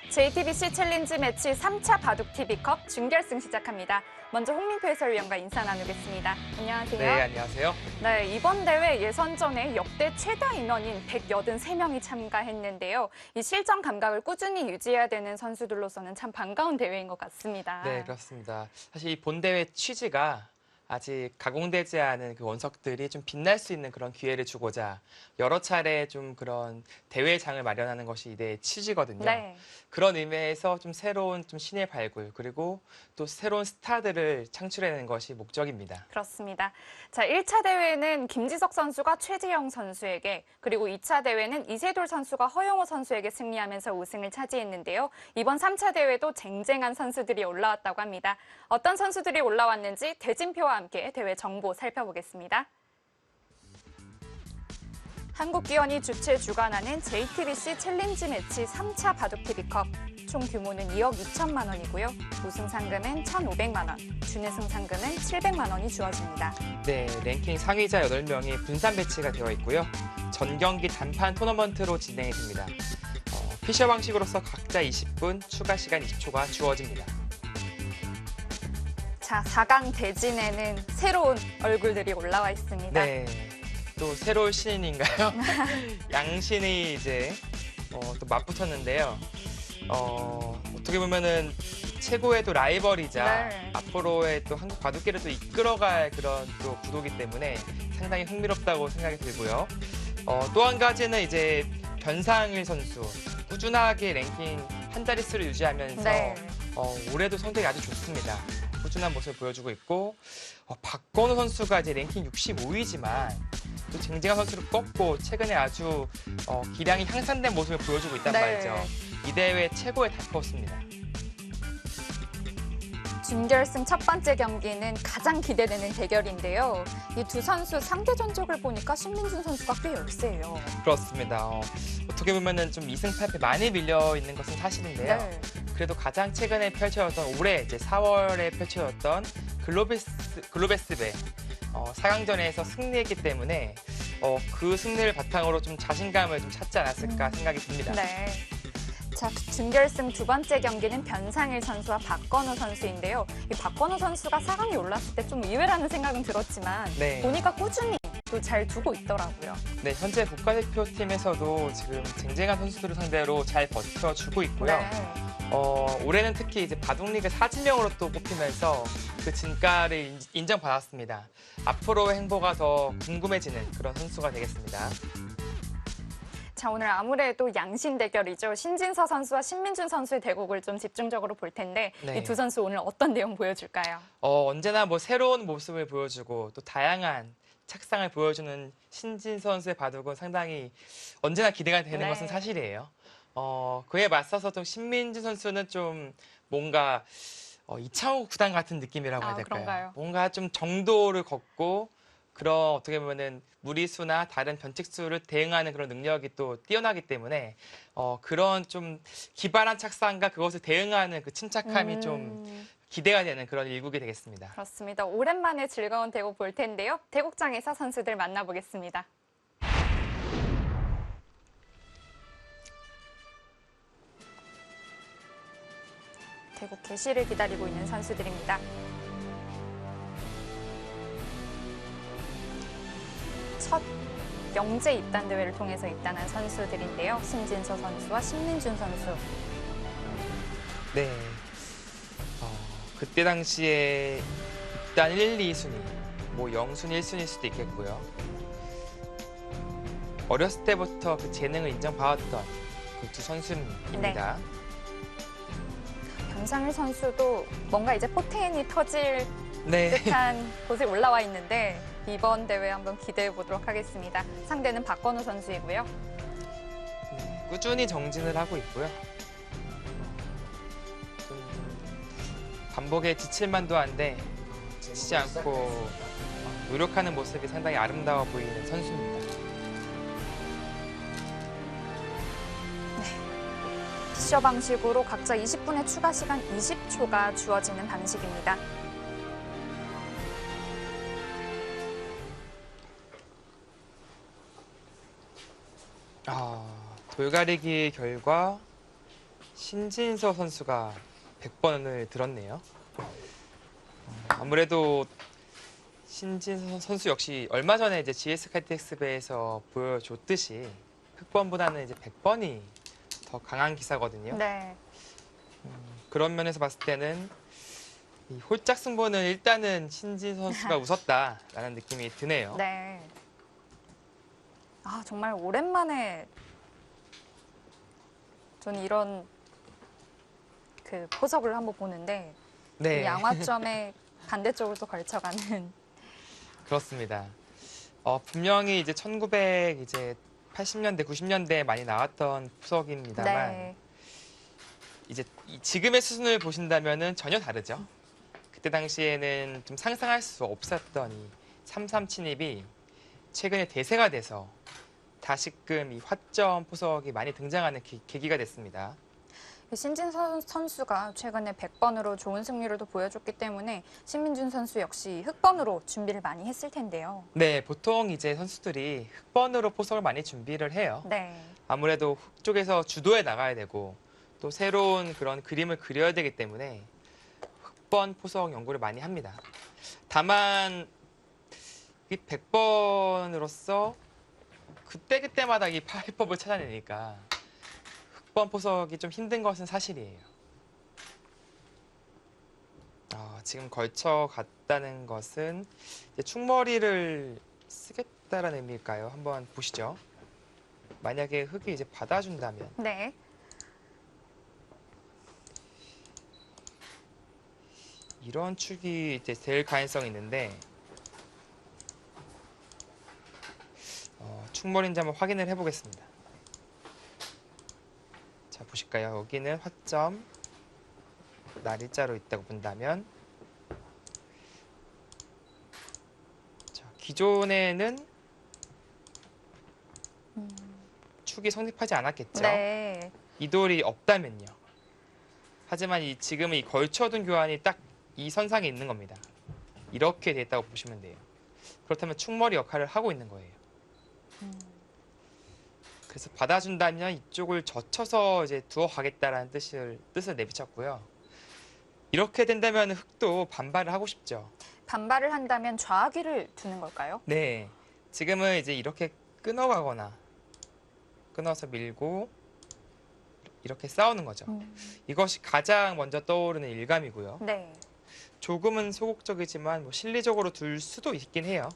JTBC 챌린지 매치 3차 바둑TV컵 준결승 시작합니다. 먼저 홍민표 해설위원과 인사 나누겠습니다. 안녕하세요. 네, 안녕하세요. 네, 이번 대회 예선전에 역대 최다 인원인 183명이 참가했는데요. 이 실전 감각을 꾸준히 유지해야 되는 선수들로서는 참 반가운 대회인 것 같습니다. 네, 그렇습니다. 사실 이 본대회 취지가 아직 가공되지 않은 그 원석들이 좀 빛날 수 있는 그런 기회를 주고자 여러 차례 좀 그런 대회장을 마련하는 것이 이 대회의 취지거든요. 네. 그런 의미에서 좀 새로운 좀 신의 발굴 그리고 또 새로운 스타들을 창출해내는 것이 목적입니다. 그렇습니다. 자, 1차 대회는 김지석 선수가 최재영 선수에게, 그리고 2차 대회는 이세돌 선수가 허용호 선수에게 승리하면서 우승을 차지했는데요. 이번 3차 대회도 쟁쟁한 선수들이 올라왔다고 합니다. 어떤 선수들이 올라왔는지 대진표와 함께 대회 정보 살펴보겠습니다. 한국기원이 주최 주관하는 JTBC 챌린지 매치 3차 바둑TV컵. 총 규모는 2억 2천만 원이고요. 우승 상금은 1,500만 원, 준우승 상금은 700만 원이 주어집니다. 네, 랭킹 상위자 8명이 분산 배치가 되어 있고요. 전 경기 단판 토너먼트로 진행이 됩니다. 피셔 방식으로서 각자 20분, 추가 시간 20초가 주어집니다. 자, 4강 대진에는 새로운 얼굴들이 올라와 있습니다. 네, 또 새로운 신인인가요? 양신이 이제 또 맞붙었는데요. 어떻게 보면은 최고의 또 라이벌이자 네. 앞으로의 또 한국 바둑계를 또 이끌어갈 그런 또 구도기 때문에 상당히 흥미롭다고 생각이 들고요. 또 한 가지는 이제 변상일 선수 꾸준하게 랭킹 한 자릿수를 유지하면서 네. 올해도 성적이 아주 좋습니다. 꾸준한 모습을 보여주고 있고 박건우 선수가 이제 랭킹 65위지만 또 쟁쟁한 선수를 꺾고 최근에 아주 기량이 향상된 모습을 보여주고 있단 네. 말이죠. 이 대회 최고의 다크호스입니다. 준결승 첫 번째 경기는 가장 기대되는 대결인데요. 이 두 선수 상대 전적을 보니까 신민준 선수가 꽤 열세예요. 그렇습니다. 어떻게 보면은 좀 2승 8패 많이 밀려 있는 것은 사실인데요. 네. 그래도 가장 최근에 펼쳐졌던 올해 이제 4월에 펼쳐졌던 글로베스배 4강전에서 승리했기 때문에 그 승리를 바탕으로 좀 자신감을 좀 찾지 않았을까 생각이 듭니다. 네. 자, 준결승 두 번째 경기는 변상일 선수와 박건우 선수인데요. 이 박건우 선수가 4강에 올랐을 때 좀 의외라는 생각은 들었지만 네. 보니까 꾸준히 또 잘 두고 있더라고요. 네, 현재 국가대표팀에서도 지금 쟁쟁한 선수들을 상대로 잘 버텨주고 있고요. 네. 올해는 특히 이제 바둑리그 4진명으로 또 뽑히면서 그 진가를 인정받았습니다. 앞으로의 행보가 더 궁금해지는 그런 선수가 되겠습니다. 자, 오늘 아무래도 양신 대결이죠. 신진서 선수와 신민준 선수의 대국을 좀 집중적으로 볼 텐데 네. 이 두 선수 오늘 어떤 내용 보여줄까요? 언제나 뭐 새로운 모습을 보여주고 또 다양한 착상을 보여주는 신진 선수의 바둑은 상당히 언제나 기대가 되는 네. 것은 사실이에요. 그에 맞서서 좀 신민준 선수는 좀 뭔가 이창호 구단 같은 느낌이라고 해야 될까요? 그런가요? 뭔가 좀 정도를 걷고 그런 어떻게 보면은 무리수나 다른 변칙수를 대응하는 그런 능력이 또 뛰어나기 때문에 그런 좀 기발한 착상과 그것을 대응하는 그 침착함이 좀 기대가 되는 그런 일국이 되겠습니다. 그렇습니다. 오랜만에 즐거운 대국 볼 텐데요. 대국장에서 선수들 만나보겠습니다. 대국 개시를 기다리고 있는 선수들입니다. 첫 영재 입단 대회를 통해서 입단한 선수들인데요. 신진서 선수와 신민준 선수. 네. 그때 당시에 입단 1, 2순위, 뭐 0순위, 1순위일 수도 있겠고요. 어렸을 때부터 그 재능을 인정받았던 그 두 선수입니다. 변상일 선수도 뭔가 이제 포텐이 터질 네. 듯한 곳에 올라와 있는데 이번 대회 한번 기대해 보도록 하겠습니다. 상대는 박건우 선수이고요. 네, 꾸준히 정진을 하고 있고요. 좀 반복에 지칠 만도 한데 지치지 않고 노력하는 모습이 상당히 아름다워 보이는 선수입니다. 피셔 방식으로 각자 20분의 추가 시간 20초가 주어지는 방식입니다. 돌가리기 결과 신진서 선수가 100번을 들었네요. 아무래도 신진서 선수 역시 얼마 전에 이제 GS 칼텍스배에서 보여줬듯이 흑번보다는 이제 100번이 더 강한 기사거든요. 네. 그런 면에서 봤을 때는 이 홀짝 승부는 일단은 신진 선수가 웃었다라는 느낌이 드네요. 네. 아, 정말 오랜만에 저는 이런 그 포석을 한번 보는데 네, 이 양화점에 반대쪽으로 또 걸쳐가는 그렇습니다. 분명히 이제 1980년대, 90년대에 많이 나왔던 푸석입니다만 네. 이제 지금의 수준을 보신다면은 전혀 다르죠. 그때 당시에는 좀 상상할 수 없었던 이 3-3 침입이 최근에 대세가 돼서 다시금 이 화점 포석이 많이 등장하는 계기가 됐습니다. 신진 선수가 최근에 100번으로 좋은 승률을 또 보여줬기 때문에 신민준 선수 역시 흑번으로 준비를 많이 했을 텐데요. 네, 보통 이제 선수들이 흑번으로 포석을 많이 준비를 해요. 네. 아무래도 흑 쪽에서 주도해 나가야 되고 또 새로운 그런 그림을 그려야 되기 때문에 흑번 포석 연구를 많이 합니다. 다만 이 100번으로서 그때그때마다 이 파해법을 찾아내니까 흑번 포석이 좀 힘든 것은 사실이에요. 지금 걸쳐 갔다는 것은 이제 충머리를 쓰겠다라는 의미일까요? 한번 보시죠. 만약에 흑이 이제 받아준다면 네. 이런 축이 이제 될 가능성이 있는데 충머리인지 한번 확인을 해보겠습니다. 자, 보실까요? 여기는 화점 날일자로 있다고 본다면 자, 기존에는 축이 성립하지 않았겠죠? 네. 이 돌이 없다면요. 하지만 지금 이 걸쳐둔 교환이 딱 이 선상에 있는 겁니다. 이렇게 돼 있다고 보시면 돼요. 그렇다면 충머리 역할을 하고 있는 거예요. 그래서 받아준다면 이쪽을 젖혀서 이제 두어 가겠다라는 뜻을 내비쳤고요. 이렇게 된다면 흑도 반발을 하고 싶죠. 반발을 한다면 좌기를 두는 걸까요? 네, 지금은 이제 이렇게 끊어가거나 끊어서 밀고 이렇게 싸우는 거죠. 이것이 가장 먼저 떠오르는 일감이고요. 네. 조금은 소극적이지만 뭐 실리적으로 둘 수도 있긴 해요.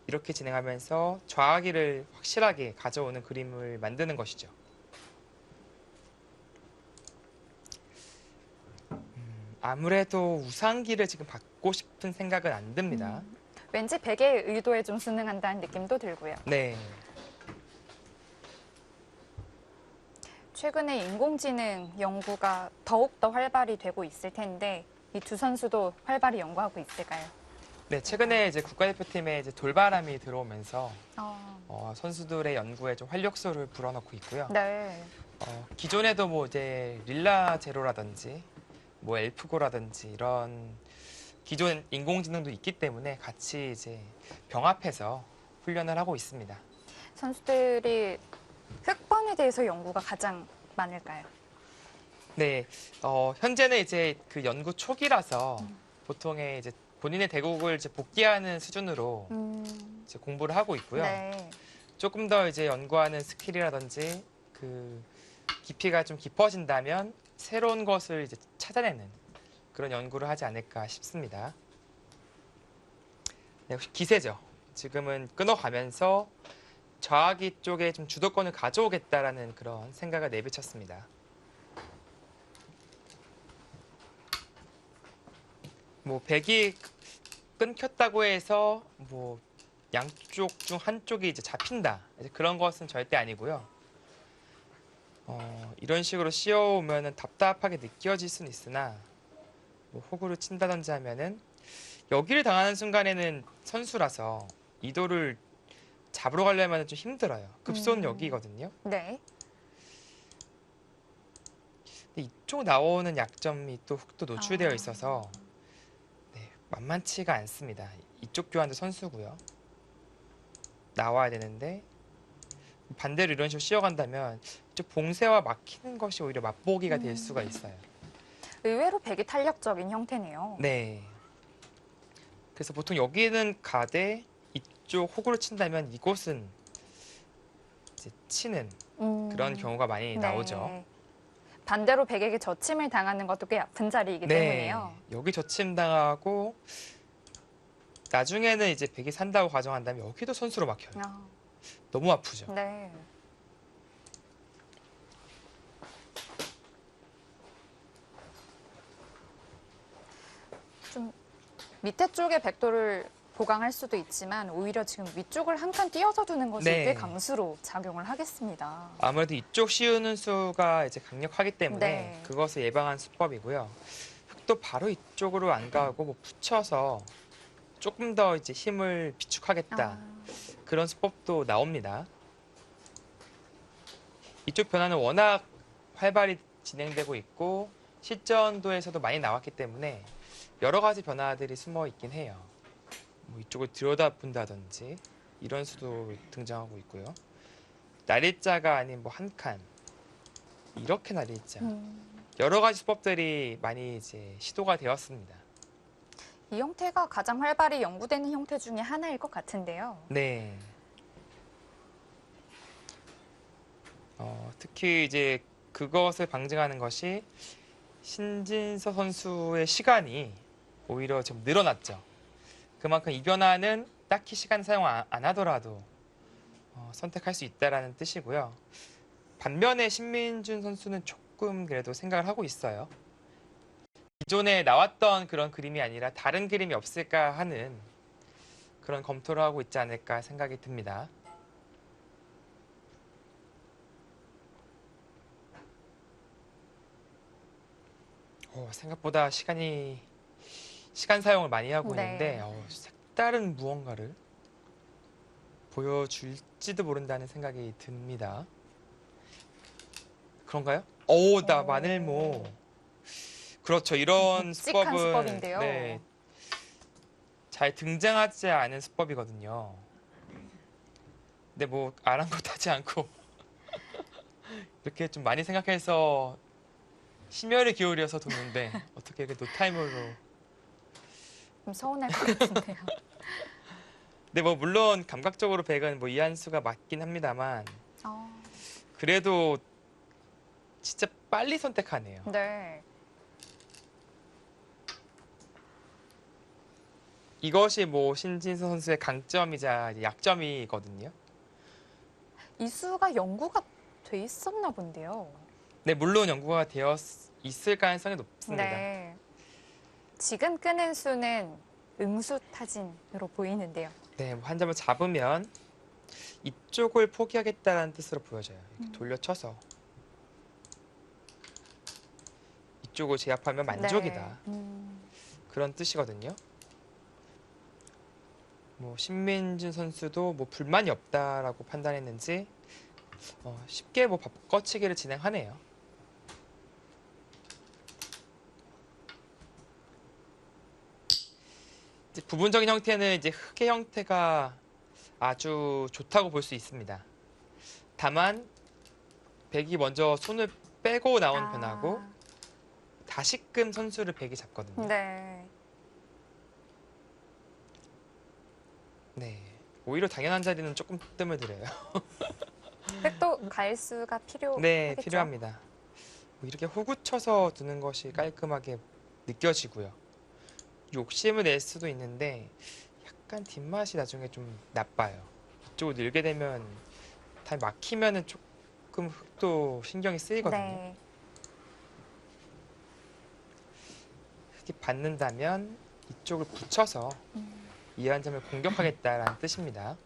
이렇게 진행하면서 좌기를 확실하게 가져오는 그림을 만드는 것이죠. 아무래도 우상기를 지금 받고 싶은 생각은 안 듭니다. 왠지 백의 의도에 좀 순응한다는 느낌도 들고요. 네. 최근에 인공지능 연구가 더욱더 활발히 되고 있을 텐데 이 두 선수도 활발히 연구하고 있을까요? 네, 최근에 이제 국가대표팀에 이제 돌바람이 들어오면서 어, 선수들의 연구에 좀 활력소를 불어넣고 있고요. 네. 기존에도 뭐 이제 릴라 제로라든지 뭐 엘프고라든지 이런 기존 인공지능도 있기 때문에 같이 이제 병합해서 훈련을 하고 있습니다. 선수들이 흑번에 대해서 연구가 가장 많을까요? 네, 현재는 이제 그 연구 초기라서 보통의 이제 본인의 대국을 이제 복귀하는 수준으로 이제 공부를 하고 있고요. 네. 조금 더 이제 연구하는 스킬이라든지 그 깊이가 좀 깊어진다면 새로운 것을 이제 찾아내는 그런 연구를 하지 않을까 싶습니다. 네, 역시 기세죠. 지금은 끊어가면서 좌기 쪽에 좀 주도권을 가져오겠다라는 그런 생각을 내비쳤습니다. 뭐 백이 끊겼다고 해서 뭐 양쪽 중 한쪽이 이제 잡힌다 이제 그런 것은 절대 아니고요. 이런 식으로 씌워오면은 답답하게 느껴질 수는 있으나 뭐 호구를 친다든지 하면은 여기를 당하는 순간에는 선수라서 이도를 잡으러 가려면 좀 힘들어요. 급소는 여기거든요. 네. 근데 이쪽 나오는 약점이 또 흑도 노출되어 있어서 네, 만만치가 않습니다. 이쪽 교환도 선수고요. 나와야 되는데 반대로 이런 식으로 씌워간다면 좀 봉쇄와 막히는 것이 오히려 맛보기가 될 수가 있어요. 의외로 백이 탄력적인 형태네요. 네. 그래서 보통 여기는 가되 이쪽 호구를 친다면 이곳은 이제 치는 그런 경우가 많이 나오죠. 반대로 백에게 저침을 당하는 것도 꽤 아픈 자리이기 때문에요. 여기 저침 당하고 나중에는 이제 백이 산다고 가정한다면 여기도 선수로 막혀요. 너무 아프죠. 네. 좀 밑에 쪽에 백도를 보강할 수도 있지만 오히려 지금 위쪽을 한 칸 띄어서 두는 것이 네. 꽤 강수로 작용을 하겠습니다. 아무래도 이쪽 씌우는 수가 이제 강력하기 때문에 네. 그것을 예방한 수법이고요. 흑도 바로 이쪽으로 안 가고 뭐 붙여서 조금 더 이제 힘을 비축하겠다. 그런 수법도 나옵니다. 이쪽 변화는 워낙 활발히 진행되고 있고 실전도에서도 많이 나왔기 때문에 여러 가지 변화들이 숨어 있긴 해요. 뭐 이쪽을 들여다본다든지 이런 수도 등장하고 있고요. 날일자가 아닌 뭐 한 칸 이렇게 날일자 여러 가지 수법들이 많이 이제 시도가 되었습니다. 이 형태가 가장 활발히 연구되는 형태 중에 하나일 것 같은데요. 네. 특히 이제 그것을 방증하는 것이 신진서 선수의 시간이 오히려 좀 늘어났죠. 그만큼 이 변화는 딱히 시간 사용 안 하더라도 선택할 수 있다라는 뜻이고요. 반면에 신민준 선수는 조금 그래도 생각을 하고 있어요. 기존에 나왔던 그런 그림이 아니라 다른 그림이 없을까 하는 그런 검토를 하고 있지 않을까 생각이 듭니다. 생각보다 시간 사용을 많이 하고 있는데 색다른 무언가를 보여줄지도 모른다는 생각이 듭니다. 그런가요? 나 마늘모. 그렇죠. 이런 묵직한 수법인데요. 네, 잘 등장하지 않은 수법이거든요. 근데 뭐 아랑곳하지 않고 이렇게 좀 많이 생각해서 심혈을 기울여서 뒀는데 어떻게 이렇게 노타임으로. 좀 서운할 것 같은데요. 근데 뭐 물론 감각적으로 백은 뭐 이한수가 맞긴 합니다만 그래도 진짜 빨리 선택하네요. 네. 이것이 뭐 신진서 선수의 강점이자 이제 약점이거든요. 이 수가 연구가 돼 있었나 본데요. 네, 물론 연구가 되어 있을 가능성이 높습니다. 네. 지금 끄는 수는 응수 타진으로 보이는데요. 네, 뭐 한 점을 잡으면 이쪽을 포기하겠다는 뜻으로 보여져요. 이렇게 돌려쳐서 이쪽을 제압하면 만족이다. 그런 뜻이거든요. 뭐 신민준 선수도 뭐 불만이 없다라고 판단했는지 쉽게 뭐 바꿔치기를 진행하네요. 이제 부분적인 형태는 이제 흑의 형태가 아주 좋다고 볼 수 있습니다. 다만 백이 먼저 손을 빼고 나온 변화고 다시금 선수를 백이 잡거든요. 네. 네, 오히려 당연한 자리는 조금 뜸을 들여요. 백도 갈 수가 필요하겠죠? 네, 필요합니다. 뭐 이렇게 호구 쳐서 두는 것이 깔끔하게 느껴지고요. 욕심을 낼 수도 있는데 약간 뒷맛이 나중에 좀 나빠요. 이쪽을 늘게 되면 다 막히면은 조금 흑도 신경이 쓰이거든요. 네. 흑이 받는다면 이쪽을 붙여서 이 한 점을 공격하겠다라는 뜻입니다.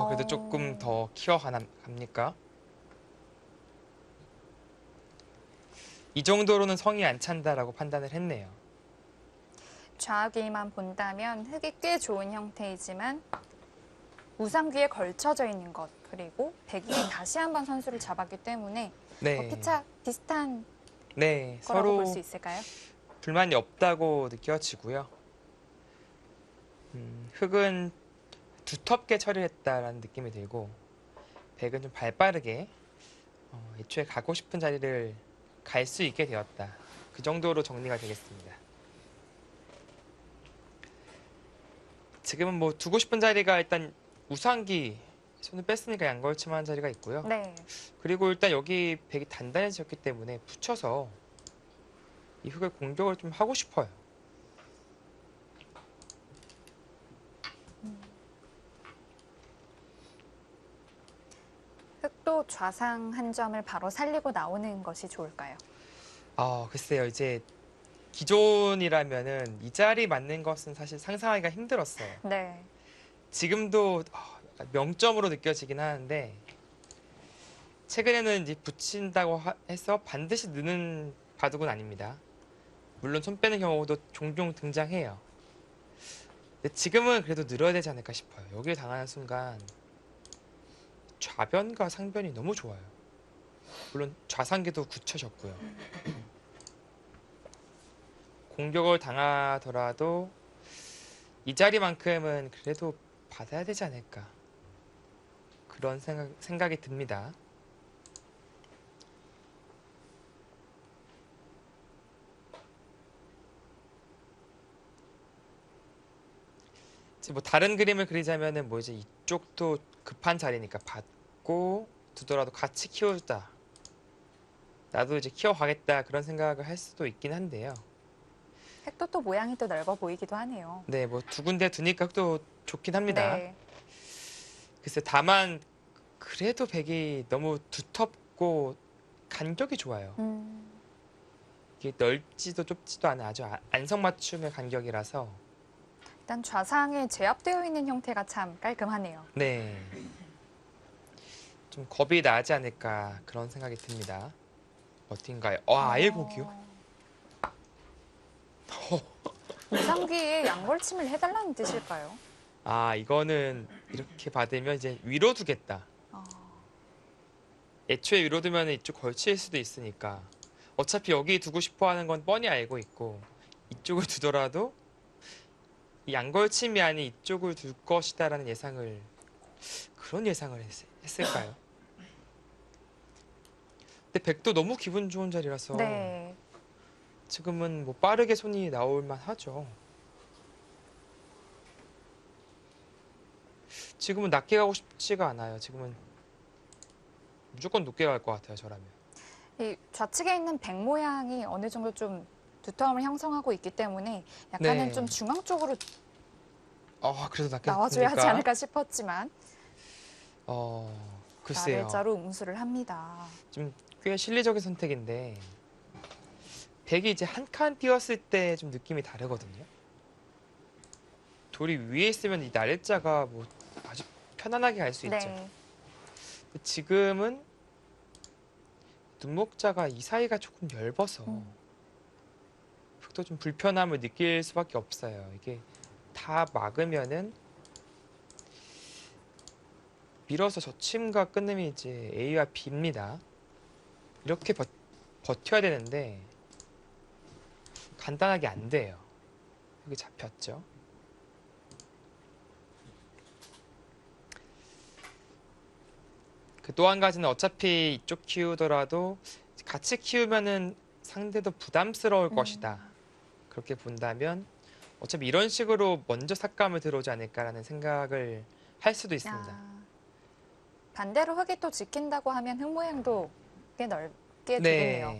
그래도 조금 더 키워갑니까? 이 정도로는 성이 안 찬다라고 판단을 했네요. 좌귀만 본다면 흙이 꽤 좋은 형태이지만 우상귀에 걸쳐져 있는 것 그리고 백이 다시 한번 선수를 잡았기 때문에 네, 피차 비슷한 네, 거라고 서로 볼 수 있을까요? 불만이 없다고 느껴지고요. 흑은 두텁게 처리했다라는 느낌이 들고 백은 좀 발빠르게 애초에 가고 싶은 자리를 갈 수 있게 되었다. 그 정도로 정리가 되겠습니다. 지금은 뭐 두고 싶은 자리가 일단 우상기 손을 뺐으니까 양걸침한 자리가 있고요. 네. 그리고 일단 여기 백이 단단해졌기 때문에 붙여서 이 흑을 공격을 좀 하고 싶어요. 흑도 좌상 한 점을 바로 살리고 나오는 것이 좋을까요? 글쎄요. 이제 기존이라면은 이 자리 맞는 것은 사실 상상하기가 힘들었어요. 네. 지금도 약간 명점으로 느껴지긴 하는데 최근에는 이제 붙인다고 해서 반드시 느는 바둑은 아닙니다. 물론 손 빼는 경우도 종종 등장해요. 근데 지금은 그래도 늘어야 되지 않을까 싶어요. 여기를 당하는 순간 좌변과 상변이 너무 좋아요. 물론 좌상기도 굳혀졌고요. 공격을 당하더라도 이 자리만큼은 그래도 받아야 되지 않을까. 그런 생각이 듭니다. 이제 뭐 다른 그림을 그리자면은 뭐 이제 이쪽도 급한 자리니까 받고 두더라도 같이 키워주다. 나도 이제 키워가겠다 그런 생각을 할 수도 있긴 한데요. 흑도 또 모양이 또 넓어 보이기도 하네요. 네, 뭐 두 군데 두니까 또 좋긴 합니다. 네. 글쎄 다만 그래도 백이 너무 두텁고 간격이 좋아요. 이게 넓지도 좁지도 않은 아주 안성맞춤의 간격이라서 일단 좌상에 제압되어 있는 형태가 참 깔끔하네요. 네, 좀 겁이 나지 않을까 그런 생각이 듭니다. 어딘가요? 아예 고기요? 우상기에 양걸침을 해달라는 뜻일까요? 이거는 이렇게 받으면 이제 위로 두겠다. 애초에 위로 두면 이쪽 걸칠 수도 있으니까 어차피 여기 두고 싶어 하는 건 뻔히 알고 있고 이쪽을 두더라도 이 양걸침이 아닌 이쪽을 둘 것이다라는 그런 예상을 했을까요? 근데 백도 너무 기분 좋은 자리라서 네. 지금은 뭐 빠르게 손이 나올 만하죠. 지금은 낮게 가고 싶지가 않아요. 지금은 무조건 높게 갈 것 같아요. 저라면. 이 좌측에 있는 백 모양이 어느 정도 좀 두터움을 형성하고 있기 때문에 약간은 네. 좀 중앙 쪽으로 그래도 낮게 나와줘야 하지 됩니까? 않을까 싶었지만 글쎄요. 아래자로 응수를 합니다. 좀 꽤 실리적인 선택인데 백이 이제 한 칸 띄었을 때 좀 느낌이 다르거든요. 돌이 위에 있으면 이 날짜가 뭐 아주 편안하게 갈 수 있죠. 네. 근데 지금은 눈목자가 이 사이가 조금 얇아서 흑도 좀 불편함을 느낄 수밖에 없어요. 이게 다 막으면은 밀어서 저침과 끊음이 이제 A와 B입니다. 이렇게 버텨야 되는데 간단하게 안 돼요. 여기 잡혔죠. 그 또 한 가지는 어차피 이쪽 키우더라도 같이 키우면은 상대도 부담스러울 것이다. 그렇게 본다면 어차피 이런 식으로 먼저 삭감을 들어오지 않을까라는 생각을 할 수도 있습니다. 반대로 흑이 또 지킨다고 하면 흑 모양도 꽤 넓게 되겠네요.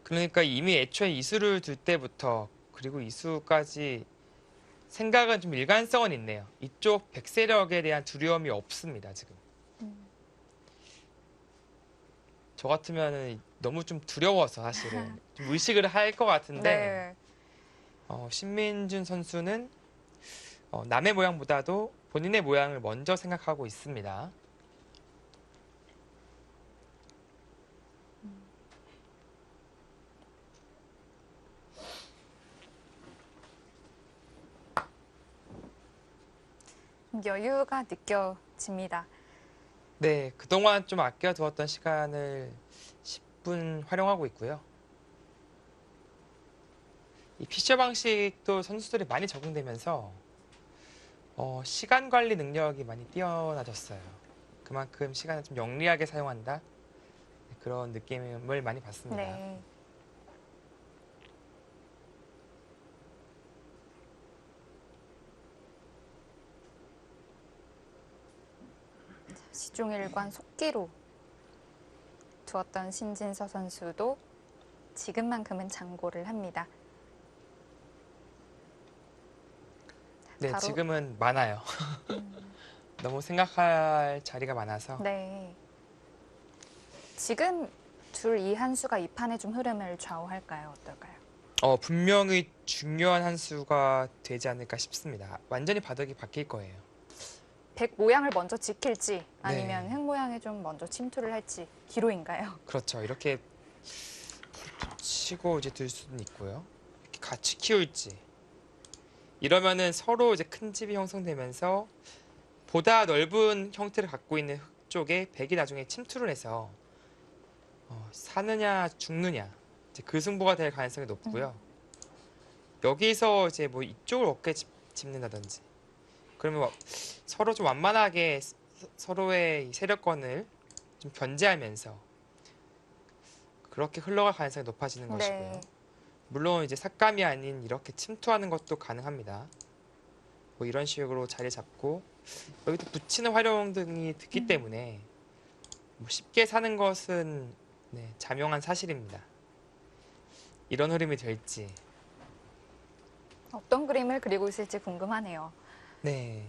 그러니까 이미 애초에 이수를 둘 때부터 그리고 이수까지 생각은 좀 일관성은 있네요. 이쪽 백세력에 대한 두려움이 없습니다, 지금. 저 같으면 너무 좀 두려워서 사실은 좀 의식을 할 것 같은데 신민준 선수는 남의 모양보다도 본인의 모양을 먼저 생각하고 있습니다. 여유가 느껴집니다. 네, 그동안 좀 아껴두었던 시간을 10분 활용하고 있고요. 이 피셔 방식도 선수들이 많이 적응되면서 시간 관리 능력이 많이 뛰어나졌어요. 그만큼 시간을 좀 영리하게 사용한다. 그런 느낌을 많이 받습니다. 네. 시종일관 속기로 두었던 신진서 선수도 지금만큼은 장고를 합니다. 네, 바로- 지금은 많아요. 너무 생각할 자리가 많아서. 네. 지금 둘 이 한 수가 이 판의 좀 흐름을 좌우할까요? 어떨까요? 분명히 중요한 한 수가 되지 않을까 싶습니다. 완전히 바닥이 바뀔 거예요. 백 모양을 먼저 지킬지 아니면 네. 흑 모양에 좀 먼저 침투를 할지 기로인가요? 그렇죠. 이렇게 치고 이제 둘 수는 있고요. 이렇게 같이 키울지. 이러면은 서로 이제 큰 집이 형성되면서 보다 넓은 형태를 갖고 있는 흙 쪽에 백이 나중에 침투를 해서 사느냐 죽느냐 이제 그 승부가 될 가능성이 높고요. 여기서 이제 뭐 이쪽을 어깨 짚는다든지 그러면 뭐 서로 좀 완만하게 서로의 이 세력권을 좀 견제하면서 그렇게 흘러갈 가능성이 높아지는 것이고요. 네. 물론 이제 삭감이 아닌 이렇게 침투하는 것도 가능합니다. 뭐 이런 식으로 자리 잡고 여기도 붙이는 활용 등이 듣기 때문에 뭐 쉽게 사는 것은 네, 자명한 사실입니다. 이런 흐름이 될지. 어떤 그림을 그리고 있을지 궁금하네요. 네.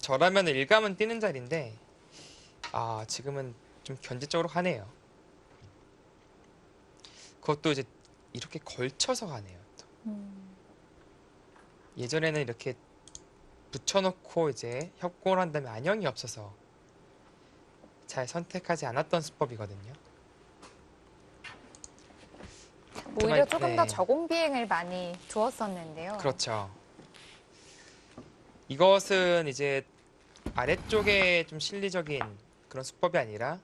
저라면 일감은 뛰는 자리인데 지금은 좀 견제적으로 가네요. 그것도 이제 이렇게 걸쳐서 가네요. 또. 예전에는 이렇게 붙여놓고 이제 협공을 한다면 안형이 없어서 잘 선택하지 않았던 수법이거든요. 오히려 조금 더 네. 저공 비행을 많이 두었었는데요. 그렇죠. 이것은 이제 아래쪽에 좀 실리적인 그런 수법이 아니라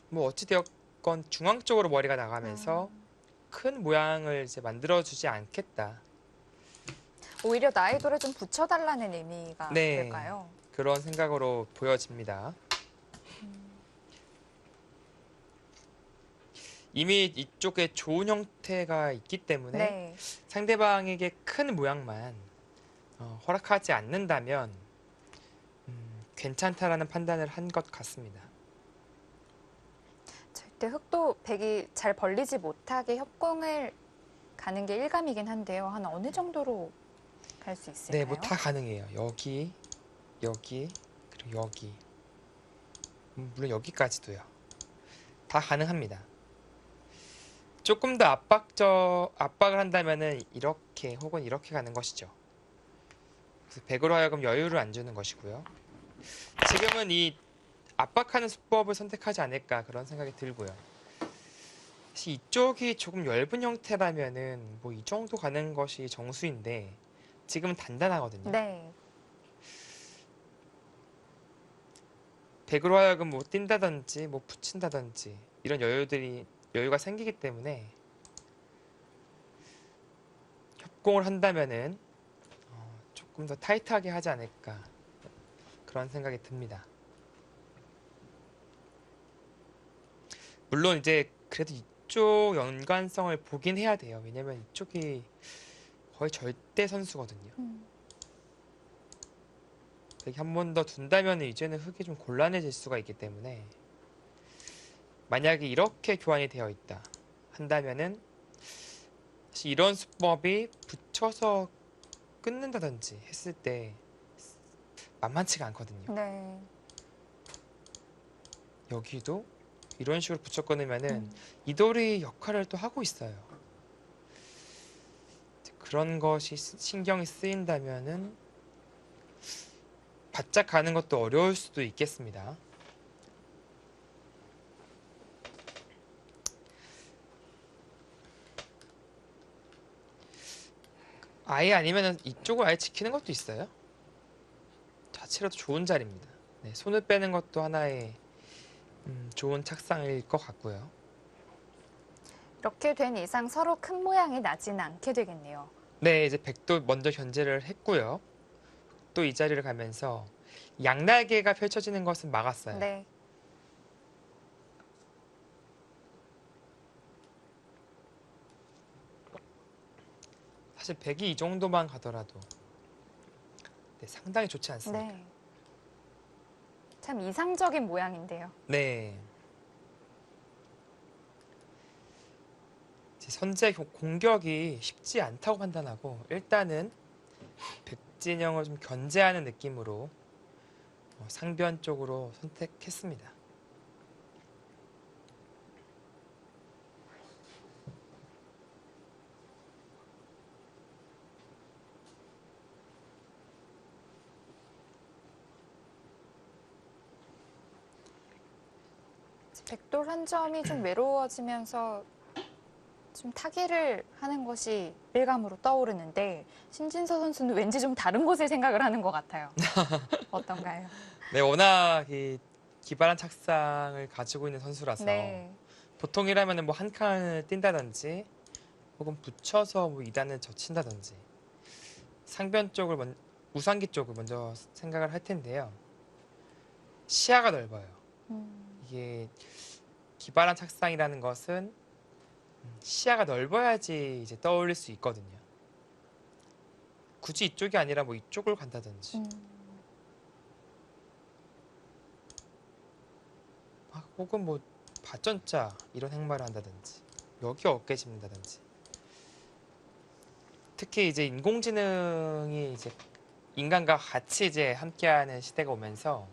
뭐 어찌되었건 중앙 쪽으로 머리가 나가면서 큰 모양을 이제 만들어주지 않겠다. 오히려 나의 돌에 좀 붙여달라는 의미가 네. 될까요? 그런 생각으로 보여집니다. 이미 이쪽에 좋은 형태가 있기 때문에 네. 상대방에게 큰 모양만 허락하지 않는다면 괜찮다라는 판단을 한 것 같습니다. 절대 흑도 백이 잘 벌리지 못하게 협공을 가는 게 일감이긴 한데요. 한 어느 정도로 갈 수 있을까요? 네, 뭐 다 가능해요. 여기, 여기, 그리고 여기. 물론 여기까지도요. 다 가능합니다. 조금 더 압박을 한다면은 이렇게 혹은 이렇게 가는 것이죠. 그래서 백으로 하여금 여유를 안 주는 것이고요. 지금은 이 압박하는 수법을 선택하지 않을까 그런 생각이 들고요. 사실 이쪽이 조금 엷은 형태라면은 뭐 이 정도 가는 것이 정수인데 지금은 단단하거든요. 네. 백으로 하여금 뭐 뛴다든지 뭐 붙인다든지 이런 여유가 생기기 때문에 협공을 한다면은 조금 더 타이트하게 하지 않을까 그런 생각이 듭니다. 물론 이제 그래도 이쪽 연관성을 보긴 해야 돼요. 왜냐면 이쪽이 거의 절대 선수거든요. 여기 한 번 더 둔다면 이제는 흙이 좀 곤란해질 수가 있기 때문에 만약에 이렇게 교환이 되어 있다 한다면은 사실 이런 수법이 붙여서 끊는다든지 했을 때 만만치가 않거든요. 네. 여기도 이런 식으로 붙여 끊으면은 이 돌이 역할을 또 하고 있어요. 그런 것이 신경이 쓰인다면은 바짝 가는 것도 어려울 수도 있겠습니다. 아예 아니면은 이쪽을 아예 지키는 것도 있어요. 자체로도 좋은 자리입니다. 네, 손을 빼는 것도 하나의 좋은 착상일 것 같고요. 이렇게 된 이상 서로 큰 모양이 나지는 않게 되겠네요. 네, 이제 백도 먼저 견제를 했고요. 또 이 자리를 가면서 양날개가 펼쳐지는 것은 막았어요. 네. 사실 백이 이 정도만 가더라도 네, 상당히 좋지 않습니까? 네. 참 이상적인 모양인데요. 네. 이제 선제 공격이 쉽지 않다고 판단하고 일단은 백진영을 좀 견제하는 느낌으로 상변 쪽으로 선택했습니다. 백돌 한 점이 좀 외로워지면서 좀 타기를 하는 것이 일감으로 떠오르는데 신진서 선수는 왠지 좀 다른 곳을 생각을 하는 것 같아요. 어떤가요? 네, 워낙 이 기발한 착상을 가지고 있는 선수라서 네. 보통이라면 뭐 한 칸을 뛴다든지 혹은 붙여서 뭐 2단을 젖힌다든지 상변 쪽을 우상기 쪽을 먼저 생각을 할 텐데요. 시야가 넓어요. 이게 기발한 착상이라는 것은 시야가 넓어야지 이제 떠올릴 수 있거든요. 굳이 이쪽이 아니라 뭐 이쪽을 간다든지 혹은 뭐 받전자 이런 행마를 한다든지 여기 어깨 짚는다든지 특히 이제 인공지능이 이제 인간과 같이 이제 함께하는 시대가 오면서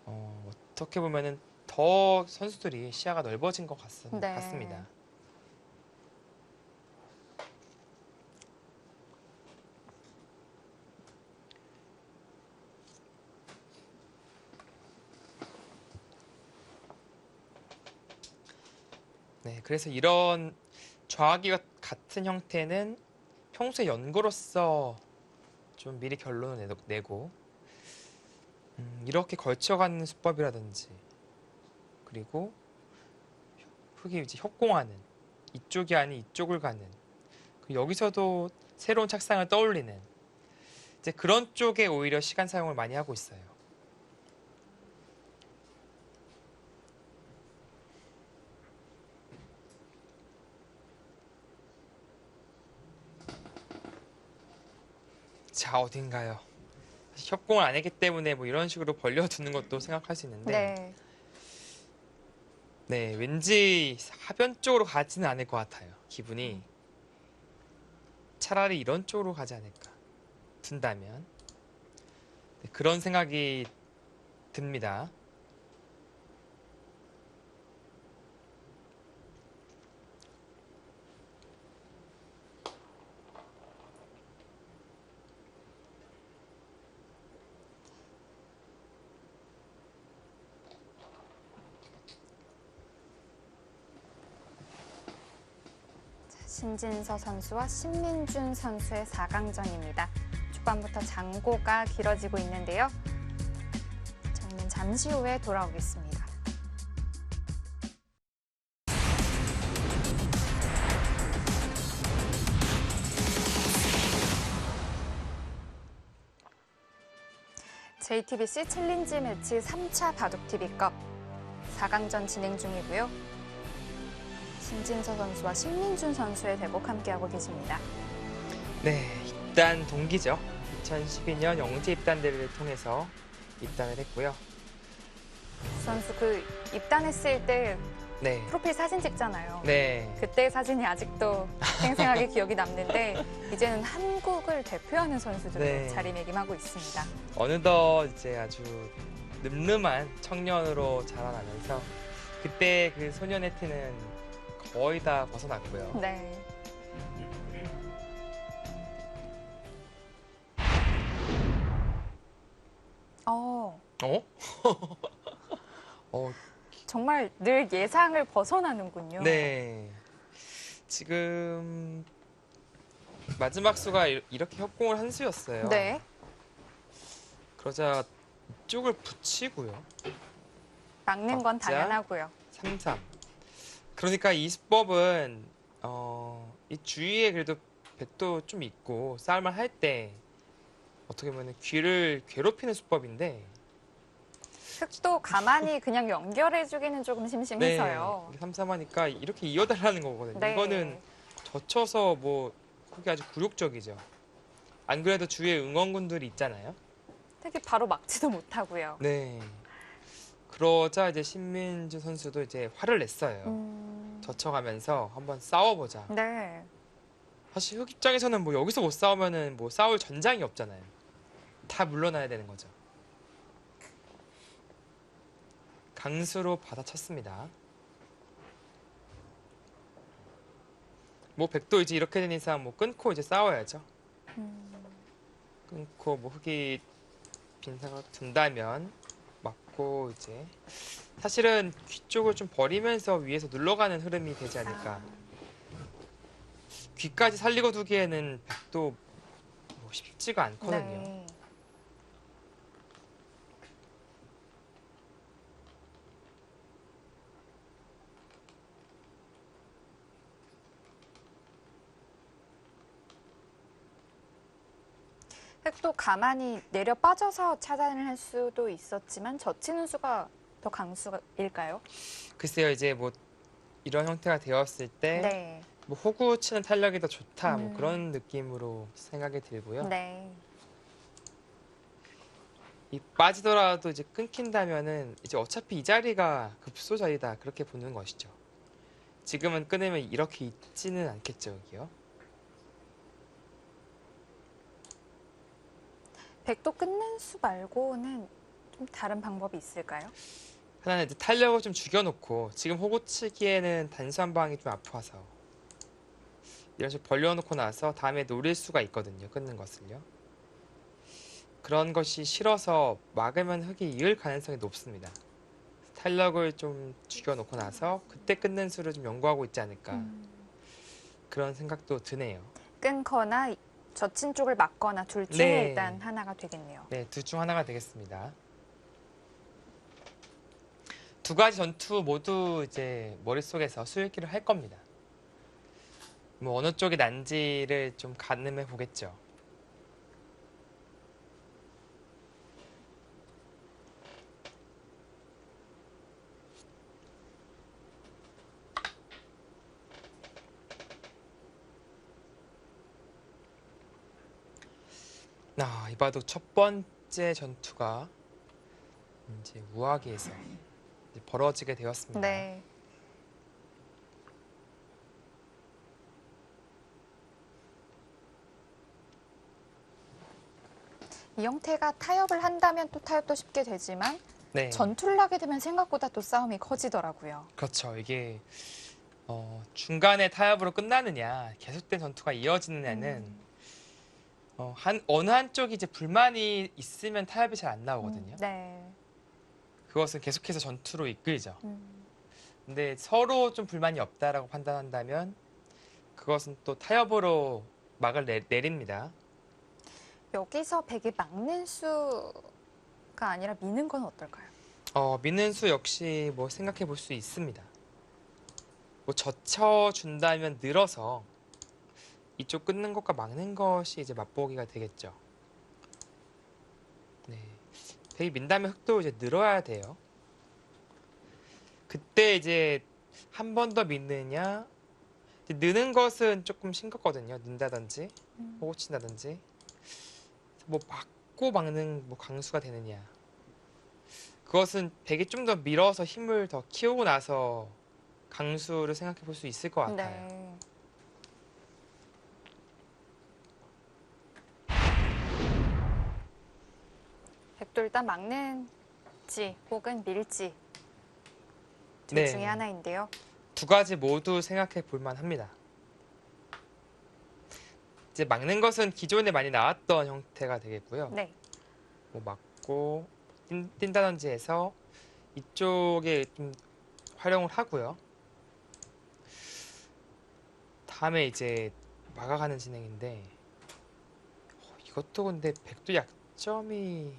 어떻게 보면은 더 선수들이 시야가 넓어진 것 네. 같습니다. 네, 그래서 이런 좌악이 같은 형태는 평소에 연구로서 좀 미리 결론을 내고 이렇게 걸쳐가는 수법이라든지 그리고 흙이 이제 협공하는 이쪽이 아닌 이쪽을 가는 여기서도 새로운 착상을 떠올리는 이제 그런 쪽에 오히려 시간 사용을 많이 하고 있어요. 자, 어딘가요? 협공을 안 했기 때문에 뭐 이런 식으로 벌려두는 것도 생각할 수 있는데 네. 네, 왠지 하변 쪽으로 가지는 않을 것 같아요. 기분이 차라리 이런 쪽으로 가지 않을까 둔다면 네, 그런 생각이 듭니다. 신진서 선수와 신민준 선수의 4강전입니다. 초반부터 장고가 길어지고 있는데요. 저희는 잠시 후에 돌아오겠습니다. JTBC 챌린지 매치 3차 바둑TV컵 4강전 진행 중이고요. 신진서 선수와 신민준 선수의 대국 함께하고 계십니다. 네, 입단 동기죠. 2012년 영재 입단 대회를 통해서 입단을 했고요. 선수 그 입단했을 때 네, 프로필 사진 찍잖아요. 네, 그때 사진이 아직도 생생하게 기억이 남는데 이제는 한국을 대표하는 선수들로 네. 자리매김하고 있습니다. 어느덧 이제 아주 늠름한 청년으로 자라나면서 그때 그 소년의 티는 거의 다 벗어났고요. 네. 어, 어? 어, 정말 늘 예상을 벗어나는군요. 네. 지금 마지막 수가 이렇게 협공을 한 수였어요. 네. 그러자 이쪽을 붙이고요. 막는 건 박자. 당연하고요. 3-3. 그러니까 이 수법은 이 주위에 그래도 백도 좀 있고 싸움을 할 때 어떻게 보면 귀를 괴롭히는 수법인데 흙도 가만히 그냥 연결해주기는 조금 네, 심심해서요. 이게 삼삼하니까 이렇게 이어달라는 거거든요. 이거는 네. 젖혀서 뭐 그게 아주 굴욕적이죠. 안 그래도 주위에 응원군들이 있잖아요. 특히 바로 막지도 못하고요. 네. 그러자 이제 신민주 선수도 이제 화를 냈어요. 젖혀가면서 한번 싸워보자. 네. 사실 흑 입장에서는 뭐 여기서 못 싸우면은 뭐 싸울 전장이 없잖아요. 다 물러나야 되는 거죠. 강수로 받아쳤습니다. 뭐 백도 이제 이렇게 된 이상 뭐 끊고 이제 싸워야죠. 끊고 뭐 흑이 빈사가 둔다면 맞고 이제 사실은 귀 쪽을 좀 버리면서 위에서 눌러가는 흐름이 되지 않을까. 귀까지 살리고 두기에는 백도 뭐 쉽지가 않거든요. 네. 흙도 가만히 내려 빠져서 차단을 할 수도 있었지만 젖히는 수가 더 강수일까요? 글쎄요, 이제 뭐 이런 형태가 되었을 때 네. 뭐 호구 치는 탄력이 더 좋다 뭐 그런 느낌으로 생각이 들고요. 네. 이 빠지더라도 이제 끊긴다면은 이제 어차피 이 자리가 급소 자리다 그렇게 보는 것이죠. 지금은 끊으면 이렇게 있지는 않겠죠, 여기요. 백도 끊는 수 말고는 좀 다른 방법이 있을까요? 하나는 이제 탄력을 좀 죽여놓고 지금 호구 치기에는 단수 한 방이 좀 아파서 이런 식으로 벌려놓고 나서 다음에 노릴 수가 있거든요, 끊는 것을요. 그런 것이 싫어서 막으면 흙이 이을 가능성이 높습니다. 탄력을 좀 죽여놓고 나서 그때 끊는 수를 좀 연구하고 있지 않을까 그런 생각도 드네요. 끊거나 젖힌 쪽을 막거나 둘 중에 네. 일단 하나가 되겠네요. 네, 둘 중 하나가 되겠습니다. 두 가지 전투 모두 이제 머릿속에서 수읽기를 할 겁니다. 뭐 어느 쪽이 난지를 좀 가늠해 보겠죠. 이봐도 첫 번째 전투가 이제 우아기에서 이제 벌어지게 되었습니다. 네. 이 형태가 타협을 한다면 또 타협도 쉽게 되지만 네, 전투를 하게 되면 생각보다 또 싸움이 커지더라고요. 그렇죠. 이게 중간에 타협으로 끝나느냐, 계속된 전투가 이어지느냐는 어느 한쪽이 이제 불만이 있으면 타협이 잘 안 나오거든요. 네. 그것은 계속해서 전투로 이끌죠. 음. 근데 서로 좀 불만이 없다라고 판단한다면 그것은 또 타협으로 막을 내립니다. 여기서 백이 막는 수가 아니라 미는 건 어떨까요? 미는 수 역시 뭐 생각해 볼 수 있습니다. 뭐 젖혀준다면 늘어서 이쪽 끊는 것과 막는 것이 이제 맛보기가 되겠죠. 네. 백이 민다면 흙도 이제 늘어야 돼요. 그때 이제 한 번 더 믿느냐, 이제 느는 것은 조금 싱겁거든요. 는다든지, 호구 친다든지, 뭐 막고 막는 뭐 강수가 되느냐. 그것은 백이 좀 더 밀어서 힘을 더 키우고 나서 강수를 생각해 볼 수 있을 것 같아요. 네. 백도 일단 막는지 혹은 밀지 둘 네. 중에 하나인데요. 두 가지 모두 생각해 볼 만합니다. 이제 막는 것은 기존에 많이 나왔던 형태가 되겠고요. 네. 뭐 막고 뛴다든지 해서 이쪽에 좀 활용을 하고요. 다음에 이제 막아가는 진행인데 이것도 근데 백도 약점이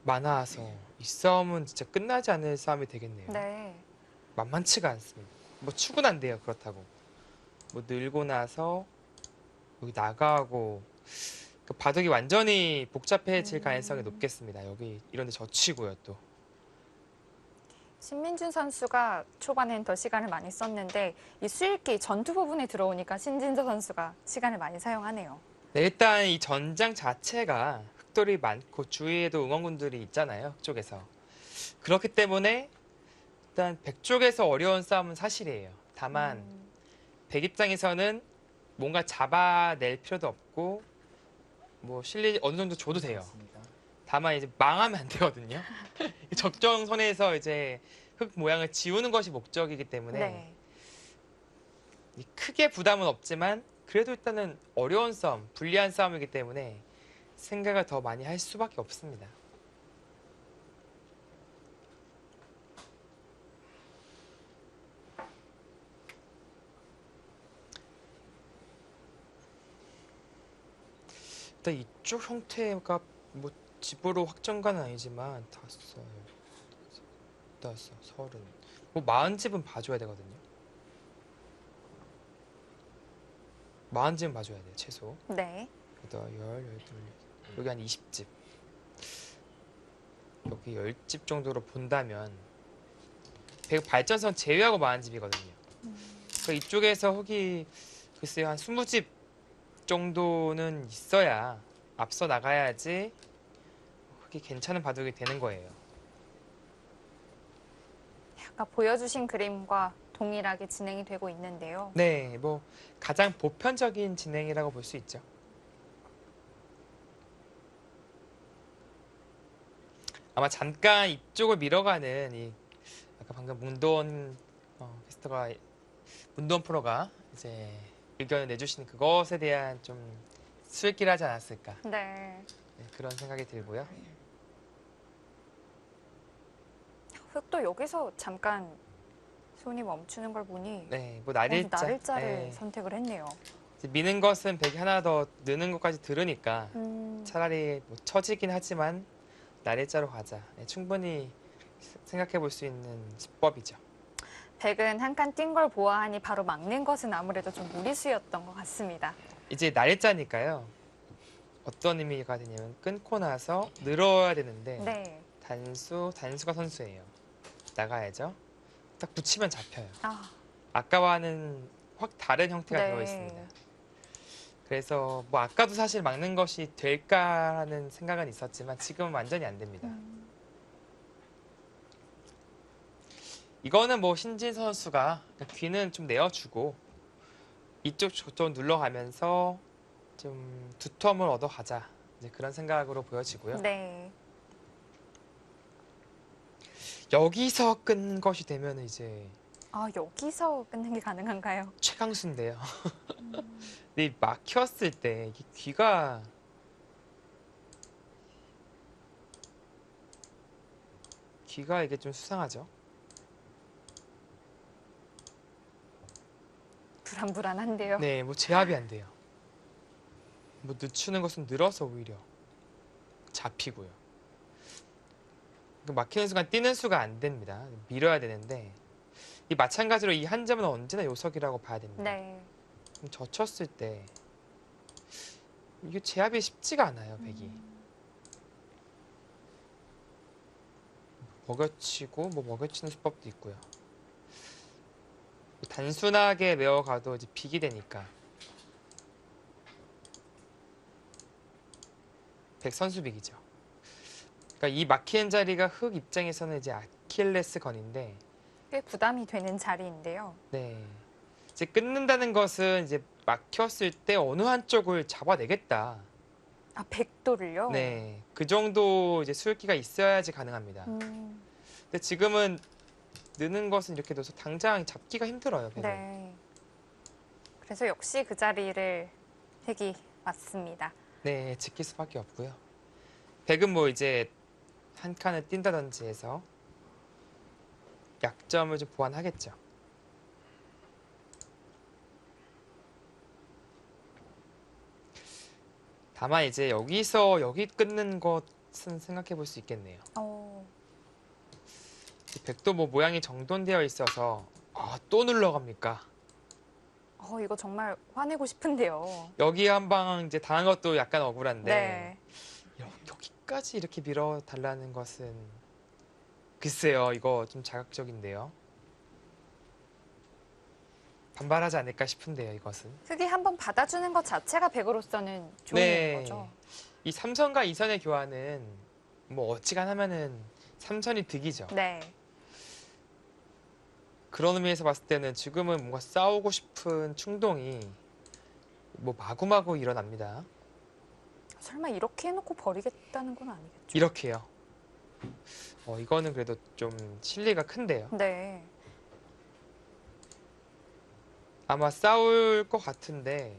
많아서 이 싸움은 진짜 끝나지 않을 싸움이 되겠네요. 네. 만만치가 않습니다. 뭐 추구난데요, 그렇다고. 뭐 늘고 나서 여기 나가고 그 바둑이 완전히 복잡해질 가능성이 높겠습니다. 여기 이런데 젖히고요 또. 신민준 선수가 초반엔 더 시간을 많이 썼는데 이 수읽기 전투 부분에 들어오니까 신진서 선수가 시간을 많이 사용하네요. 네, 일단 이 전장 자체가 흑돌이 많고 주위에도 응원군들이 있잖아요. 흑쪽에서. 그렇기 때문에 일단 백 쪽에서 어려운 싸움은 사실이에요. 다만 백 입장에서는 뭔가 잡아낼 필요도 없고 뭐 실리 어느 정도 줘도 돼요. 다만 이제 망하면 안 되거든요. 적정선에서 이제 흙 모양을 지우는 것이 목적이기 때문에 네. 크게 부담은 없지만 그래도 일단은 어려운 싸움, 불리한 싸움이기 때문에 생각을 더 많이 할 수밖에 없습니다. 일단 이쪽 형태가 뭐 집으로 확정가는 아니지만 5, 15, 30, 뭐 40집은 봐줘야 되거든요. 40집은 봐줘야 돼요, 최소. 네. 8, 10, 12, 여기 한 20집. 여기 10집 정도로 본다면 백 발전선 제외하고 40집이거든요. 그러니까 이쪽에서 흙이 글쎄요 한 20집 정도는 있어야 앞서 나가야지 흙이 괜찮은 바둑이 되는 거예요. 아까 보여주신 그림과 동일하게 진행이 되고 있는데요. 네, 뭐 가장 보편적인 진행이라고 볼 수 있죠. 아마 잠깐 이쪽을 밀어가는 이 아까 방금 문도원 캐스터가 문도원 프로가 이제 의견을 내주신 그것에 대한 좀 수익기를 하지 않았을까. 네. 네, 그런 생각이 들고요. 흙도 여기서 잠깐 손이 멈추는 걸 보니 네, 뭐 날일자. 날일자를 네. 선택을 했네요. 이제 미는 것은 백이 하나 더 느는 것까지 들으니까 음, 차라리 뭐 처지긴 하지만 날일자로 가자. 네, 충분히 생각해 볼 수 있는 수법이죠. 백은 한 칸 뛴 걸 보아하니 바로 막는 것은 아무래도 좀 무리수였던 것 같습니다. 이제 날일자니까요. 어떤 의미가 되냐면 끊고 나서 늘어야 되는데 네. 단수가 선수예요. 나가야죠. 딱 붙이면 잡혀요. 아, 아까와는 확 다른 형태가 네. 되어 있습니다. 그래서 뭐 아까도 사실 막는 것이 될까라는 생각은 있었지만 지금은 완전히 안 됩니다. 이거는 뭐 신진 선수가 귀는 좀 내어주고 이쪽 저쪽 눌러가면서 좀 두텀을 얻어가자 이제 그런 생각으로 보여지고요. 네. 여기서 끊는 것이 되면 이제 아, 여기서 끊는 게 가능한가요? 최강수인데요. 근데 이 막혔을 때 이게 귀가 이게 좀 수상하죠. 불안불안한데요. 네, 뭐 제압이 안 돼요. 뭐 늦추는 것은 늘어서 오히려 잡히고요. 그 막히는 순간 뛰는 수가 안 됩니다. 밀어야 되는데 이 마찬가지로 이 한 점은 언제나 요석이라고 봐야 됩니다. 네. 젖혔을 때 이게 제압이 쉽지가 않아요, 백이. 먹여치고 뭐 먹여치는 수법도 있고요. 단순하게 메어가도 이제 빅이 되니까 백 선수빅이죠. 그러니까 이 막히는 자리가 흑 입장에서는 이제 아킬레스건인데, 꽤 부담이 되는 자리인데요. 네, 이제 끊는다는 것은 이제 막혔을 때 어느 한쪽을 잡아내겠다. 아, 백도를요? 네, 그 정도 이제 수익기가 있어야지 가능합니다. 근데 지금은 느는 것은 이렇게 넣어서 당장 잡기가 힘들어요, 백을. 네. 그래서 역시 그 자리를 백이 맞습니다. 네, 지킬 수밖에 없고요. 백은 뭐 이제 한 칸을 뛴다든지 해서 약점을 좀 보완하겠죠. 다만 이제 여기서 여기 끊는 것 생각해 볼 수 있겠네요. 어, 이 백도 뭐 모양이 정돈되어 있어서 또 눌러갑니까? 이거 정말 화내고 싶은데요. 여기 한 방 이제 당한 것도 약간 억울한데 네. 여기까지 이렇게 밀어 달라는 것은 글쎄요, 이거 좀 자극적인데요. 반발하지 않을까 싶은데요, 이것은. 흙이 한번 받아주는 것 자체가 백으로서는 좋은 네. 일인 거죠. 이 3선과 2선의 교환은 뭐 어지간하면은 3선이 득이죠. 네. 그런 의미에서 봤을 때는 지금은 뭔가 싸우고 싶은 충동이 뭐 마구마구 일어납니다. 설마 이렇게 해놓고 버리겠다는 건 아니겠죠? 이렇게요. 이거는 그래도 좀 실리가 큰데요. 네. 아마 싸울 것 같은데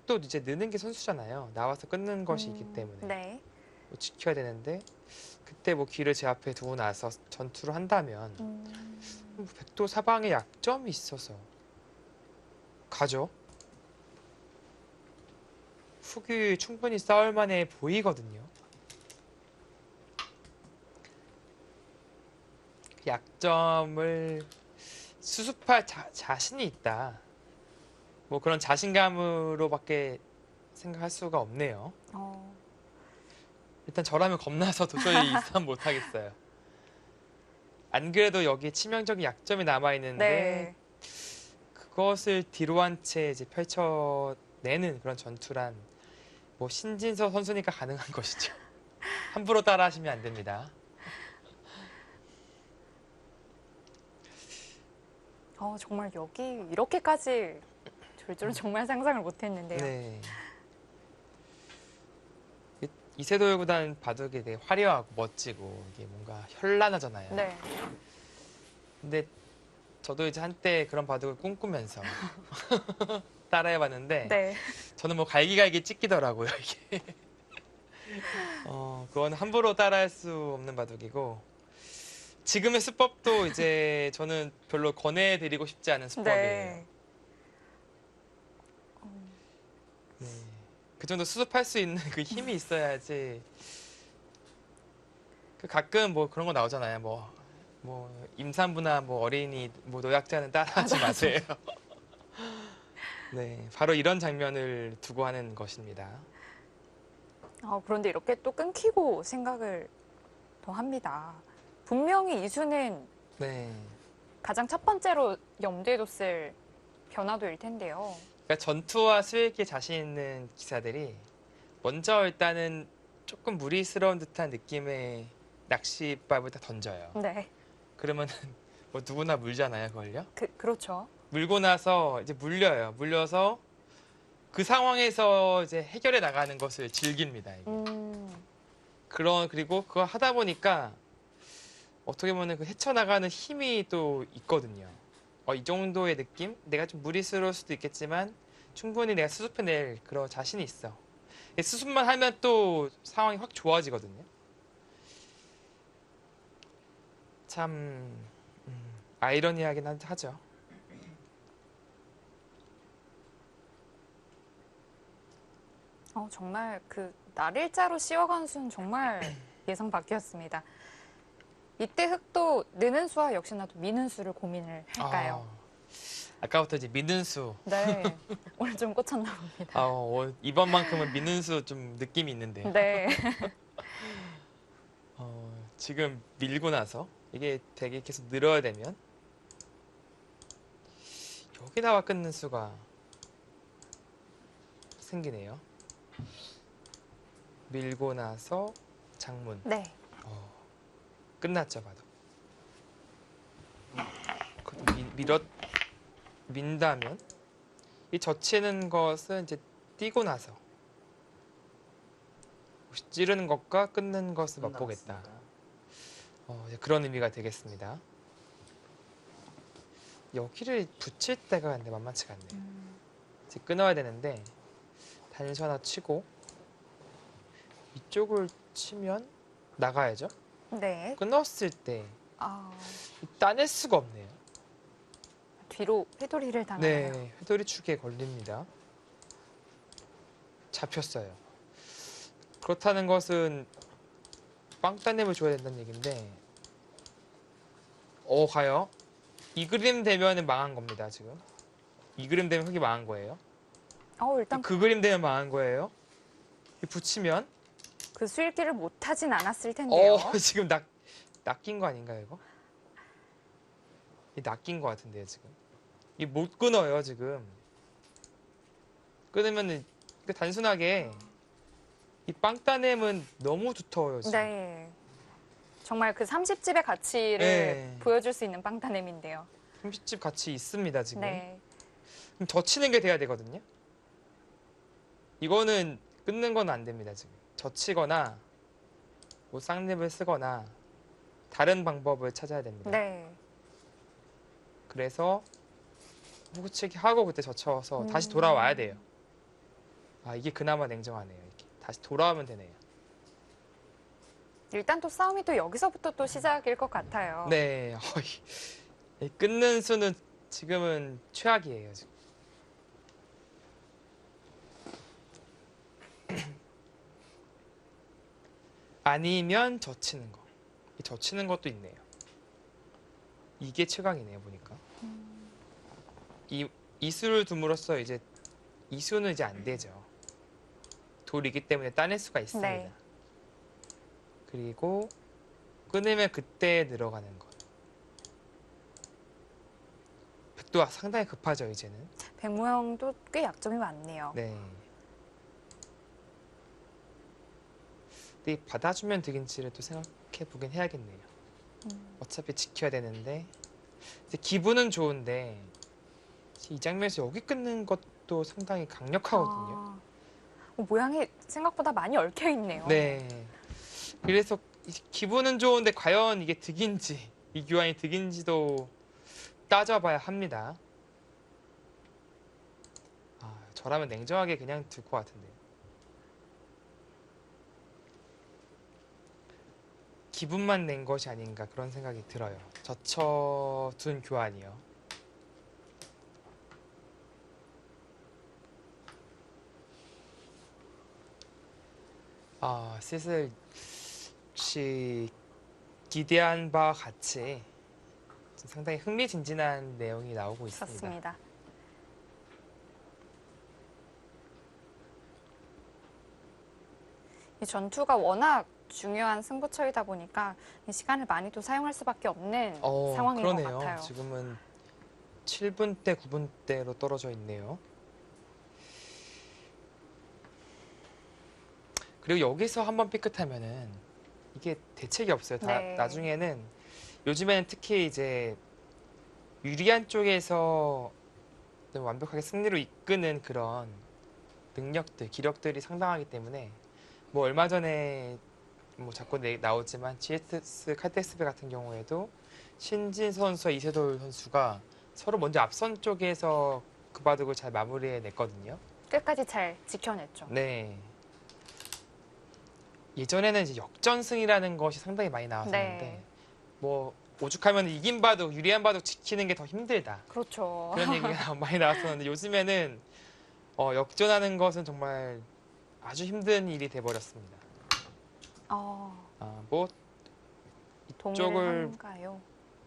또 이제 느는 게 선수잖아요. 나와서 끊는 것이 있기 때문에 네. 뭐 지켜야 되는데 그때 뭐 귀를 제 앞에 두고 나서 전투를 한다면 백도 사방에 약점이 있어서 가죠. 훅이 충분히 싸울 만해 보이거든요. 그 약점을 수습할 자신이 있다. 뭐 그런 자신감으로밖에 생각할 수가 없네요. 어, 일단 저라면 겁나서 도저히 이 싸움 못 하겠어요. 안 그래도 여기에 치명적인 약점이 남아 있는데 네. 그것을 뒤로 한 채 이제 펼쳐내는 그런 전투란 뭐 신진서 선수니까 가능한 것이죠. 함부로 따라하시면 안 됩니다. 정말 여기 이렇게까지 줄 줄은 정말 상상을 못했는데요. 네. 이세돌 구단 바둑이 되게 화려하고 멋지고 이게 뭔가 현란하잖아요. 네. 근데 저도 이제 한때 그런 바둑을 꿈꾸면서 따라해봤는데 네. 저는 뭐 갈기갈기 찢기더라고요 이게. 그건 함부로 따라할 수 없는 바둑이고 지금의 수법도 이제 저는 별로 권해드리고 싶지 않은 수법이에요. 네. 네. 그 정도 수습할 수 있는 그 힘이 있어야지. 그 가끔 뭐 그런 거 나오잖아요. 뭐 임산부나 뭐 어린이 뭐 노약자는 따라하지 마세요. 네, 바로 이런 장면을 두고 하는 것입니다. 그런데 이렇게 또 끊기고 생각을 더 합니다. 분명히 이수는 네, 가장 첫 번째로 염두에 뒀을 변화도일 텐데요. 그러니까 전투와 수익에 자신 있는 기사들이 먼저 일단은 조금 무리스러운 듯한 느낌의 낚싯밥을 다 던져요. 네. 그러면은 뭐 누구나 물잖아요, 그걸요. 그렇죠. 물고 나서 이제 물려요. 물려서 그 상황에서 이제 해결해 나가는 것을 즐깁니다. 이게. 그리고 그거 하다 보니까 어떻게 보면 그 헤쳐나가는 힘이 또 있거든요. 이 정도의 느낌? 내가 좀 무리스러울 수도 있겠지만 충분히 내가 수습해낼 그런 자신이 있어. 수습만 하면 또 상황이 확 좋아지거든요. 참 아이러니하긴 하죠. 정말 그 날일자로 씌워간 수는 정말 예상 밖이었습니다. 이때 흑도 느는 수와 역시나 또 미는 수를 고민을 할까요? 아까부터 이제 미는 수. 네. 오늘 좀 꽂혔나 봅니다. 이번만큼은 미는 수 좀 느낌이 있는데요. 네. 지금 밀고 나서 이게 되게 계속 늘어야 되면 여기다가 끊는 수가 생기네요. 밀고 나서 장문. 네. 끝났죠, 봐도. 민다면 이 젖히는 것은 이제 뛰고 나서 혹시 찌르는 것과 끊는 것을 맛보겠다. 이제 그런 의미가 되겠습니다. 여기를 붙일 때가 근데 만만치가 않네요. 이제 끊어야 되는데 단수 하나 치고 이쪽을 치면 나가야죠. 네. 끊었을 때 아, 따낼 수가 없네요. 뒤로 회돌이를 당하네요. 네, 회돌이 축에 걸립니다. 잡혔어요. 그렇다는 것은 빵따냅을 줘야 된다는 얘기인데 가요? 이 그림 되면은 망한 겁니다, 지금. 이 그림 되면 흙이 망한 거예요. 일단 그 그림 되면 망한 거예요. 이 붙이면 그 수읽기를 못하진 않았을 텐데요. 지금 낚인 거 아닌가요, 이거? 이 낚인 거 같은데요, 지금. 이 못 끊어요, 지금. 끊으면은 단순하게 이 빵따냄은 너무 두터워요, 지금. 네. 정말 그 30집의 가치를 네. 보여줄 수 있는 빵따냄인데요. 30집 같이 있습니다, 지금. 네. 그럼 젖히는 게 돼야 되거든요. 이거는 끊는 건 안 됩니다, 지금. 젖히거나 뭐 쌍립을 쓰거나 다른 방법을 찾아야 됩니다. 네. 그래서 후구치기 하고 그때 젖혀서 다시 돌아와야 돼요. 이게 그나마 냉정하네요. 이렇게 다시 돌아오면 되네요. 일단 또 싸움이 또 여기서부터 또 시작일 것 같아요. 네, 이 끊는 수는 지금은 최악이에요. 지금. 아니면 젖히는 거. 이 젖히는 것도 있네요. 이게 최강이네요, 보니까. 이 수를 둠으로써 이제 이 수는 이제 안 되죠. 돌이기 때문에 따낼 수가 있습니다. 네. 그리고 끊으면 그때 늘어가는 것. 백도가 상당히 급하죠, 이제는. 백모형도 꽤 약점이 많네요. 네. 근데 이 받아주면 득인지를 또 생각해 보긴 해야겠네요. 어차피 지켜야 되는데 이제 기분은 좋은데 이 장면에서 여기 끊는 것도 상당히 강력하거든요. 모양이 생각보다 많이 얽혀 있네요. 네. 그래서 기분은 좋은데 과연 이게 득인지, 이 교환이 득인지도 따져봐야 합니다. 저라면 냉정하게 그냥 둘 것 같은데요. 기분만 낸 것이 아닌가 그런 생각이 들어요. 젖혀둔 교환이요. 슬슬 혹시 기대한 바와 같이 상당히 흥미진진한 내용이 나오고 있습니다. 그렇습니다. 이 전투가 워낙 중요한 승부처이다 보니까 이 시간을 많이 또 사용할 수밖에 없는 상황인 그러네요. 것 같아요. 지금은 7분대, 9분대로 떨어져 있네요. 그리고 여기서 한번 삐끗하면은 이게 대책이 없어요. 네. 나중에는 요즘에는 특히 이제 유리한 쪽에서 좀 완벽하게 승리로 이끄는 그런 능력들, 기력들이 상당하기 때문에 뭐 얼마 전에 뭐 자꾸 나오지만 GS 칼텍스배 같은 경우에도 신진 선수와 이세돌 선수가 서로 먼저 앞선 쪽에서 그 바둑을 잘 마무리해냈거든요. 끝까지 잘 지켜냈죠. 네. 예전에는 이제 역전승이라는 것이 상당히 많이 나왔었는데 네. 뭐 오죽하면 이긴 바둑, 유리한 바둑 지키는 게 더 힘들다. 그렇죠. 그런 얘기가 많이 나왔었는데 요즘에는 역전하는 것은 정말 아주 힘든 일이 돼버렸습니다. 뭐 이쪽을 동일한가요?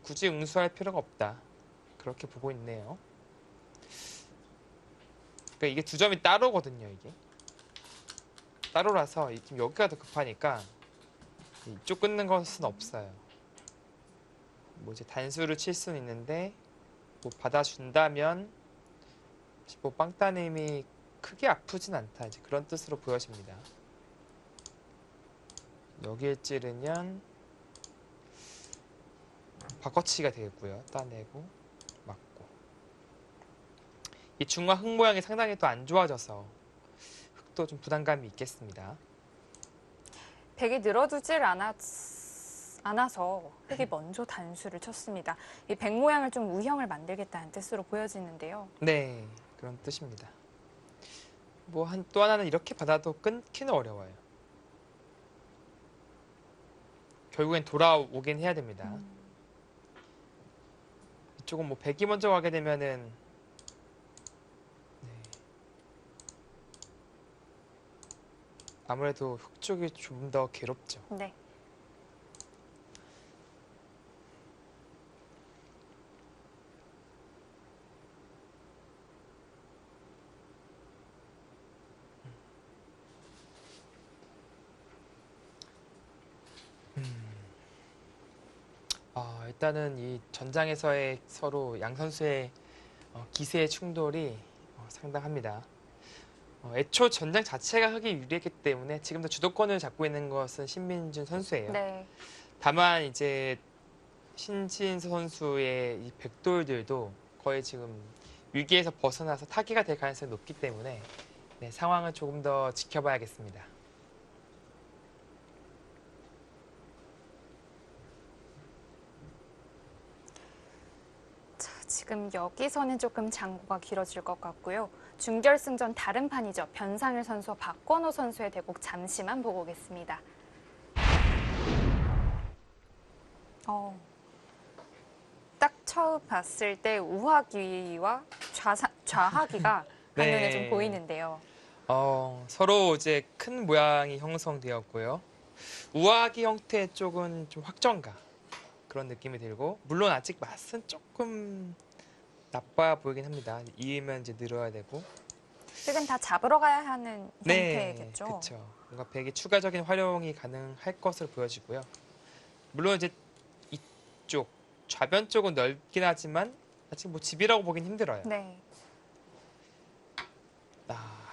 굳이 응수할 필요가 없다. 그렇게 보고 있네요. 그러니까 이게 두 점이 따로거든요. 이게 따로라서 지금 여기가 더 급하니까 이쪽 끊는 것은 없어요. 뭐 이제 단수를 칠 수는 있는데 뭐 받아준다면 뭐 빵따님이 크게 아프진 않다. 이제 그런 뜻으로 보여집니다. 여기에 찌르면 바꿔치기가 되겠고요. 따내고 맞고. 이 중화 흙 모양이 상당히 또 안 좋아져서 흙도 좀 부담감이 있겠습니다. 백이 늘어두질 않아서 흙이 먼저 단수를 쳤습니다. 이 백 모양을 좀 우형을 만들겠다는 뜻으로 보여지는데요. 네, 그런 뜻입니다. 뭐 또 하나는 이렇게 받아도 끊기는 어려워요. 결국엔 돌아오긴 해야 됩니다. 이쪽은 뭐 백이 먼저 가게 되면은 아무래도 흑 쪽이 좀 더 괴롭죠. 네. 일단은 이 전장에서의 서로 양 선수의 기세의 충돌이 상당합니다. 애초 전장 자체가 흑이 유리했기 때문에 지금도 주도권을 잡고 있는 것은 신민준 선수예요. 네. 다만 이제 신진수 선수의 이 백돌들도 거의 지금 위기에서 벗어나서 타기가 될 가능성이 높기 때문에 네, 상황을 조금 더 지켜봐야겠습니다. 자, 지금 여기서는 조금 장구가 길어질 것 같고요. 준결승전 다른 판이죠. 변상일 선수와 박건호 선수의 대국 잠시만 보고 오겠습니다. 딱 처음 봤을 때 우하기와 좌하기가 반면에 네. 좀 보이는데요. 서로 이제 큰 모양이 형성되었고요. 우아기 형태 쪽은 좀 확정가 그런 느낌이 들고 물론 아직 맛은 조금 나빠 보이긴 합니다. 이으면 이제 늘어야 되고. 흑은 다 잡으러 가야 하는 형태겠죠. 그렇죠. 뭔가 백이 추가적인 활용이 가능할 것으로 보여지고요. 물론 이제 이쪽 좌변 쪽은 넓긴 하지만 아직 뭐 집이라고 보긴 힘들어요. 네.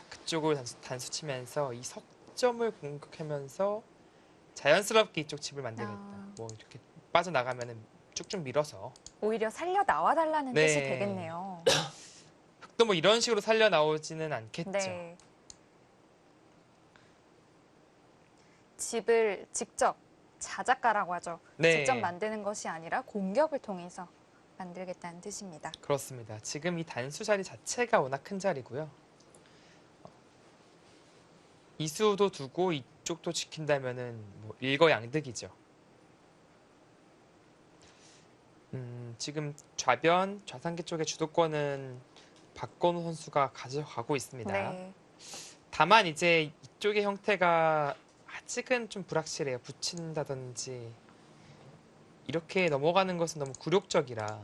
그쪽을 단수 치면서 이 석점을 공격하면서 자연스럽게 이쪽 집을 만들겠다. 뭐 이렇게 빠져나가면은 쭉쭉 밀어서 오히려 살려 나와달라는 네. 뜻이 되겠네요. 흑도 뭐 이런 식으로 살려 나오지는 않겠죠. 네. 집을 직접 자작가라고 하죠. 네. 직접 만드는 것이 아니라 공격을 통해서 만들겠다는 뜻입니다. 그렇습니다. 지금 이 단수 자리 자체가 워낙 큰 자리고요. 이수도 두고 이쪽도 지킨다면은 뭐 일거양득이죠. 지금 좌변, 좌상계 쪽의 주도권은 박건우 선수가 가져가고 있습니다. 네. 다만 이제 이쪽의 형태가 아직은 좀 불확실해요. 붙인다든지 이렇게 넘어가는 것은 너무 굴욕적이라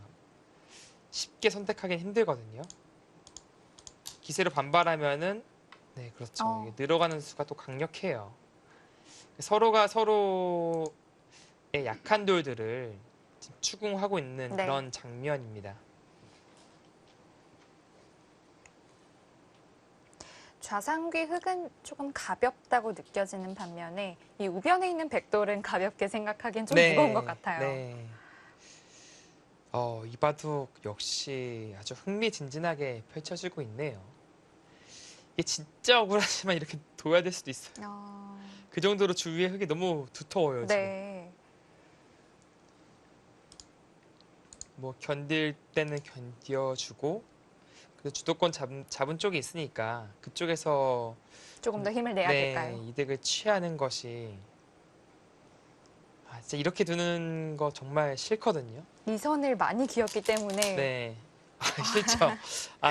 쉽게 선택하기는 힘들거든요. 기세로 반발하면은 네, 그렇죠. 이게 늘어가는 수가 또 강력해요. 서로가 서로의 약한 돌들을 지금 추궁하고 있는 네. 그런 장면입니다. 좌상귀 흑은 조금 가볍다고 느껴지는 반면에 이 우변에 있는 백돌은 가볍게 생각하기엔 좀 무거운 것 같아요. 네. 이 바둑 역시 아주 흥미진진하게 펼쳐지고 있네요. 이게 진짜 억울하지만 이렇게 둬야 될 수도 있어요. 그 정도로 주위의 흙이 너무 두터워요. 네. 지금. 뭐 견딜 때는 견뎌주고 그래서 주도권 잡은 쪽이 있으니까 그쪽에서 조금 더 힘을 내야 될까요? 이득을 취하는 것이 진짜 이렇게 두는 거 정말 싫거든요. 이 선을 많이 기었기 때문에 네. 싫죠.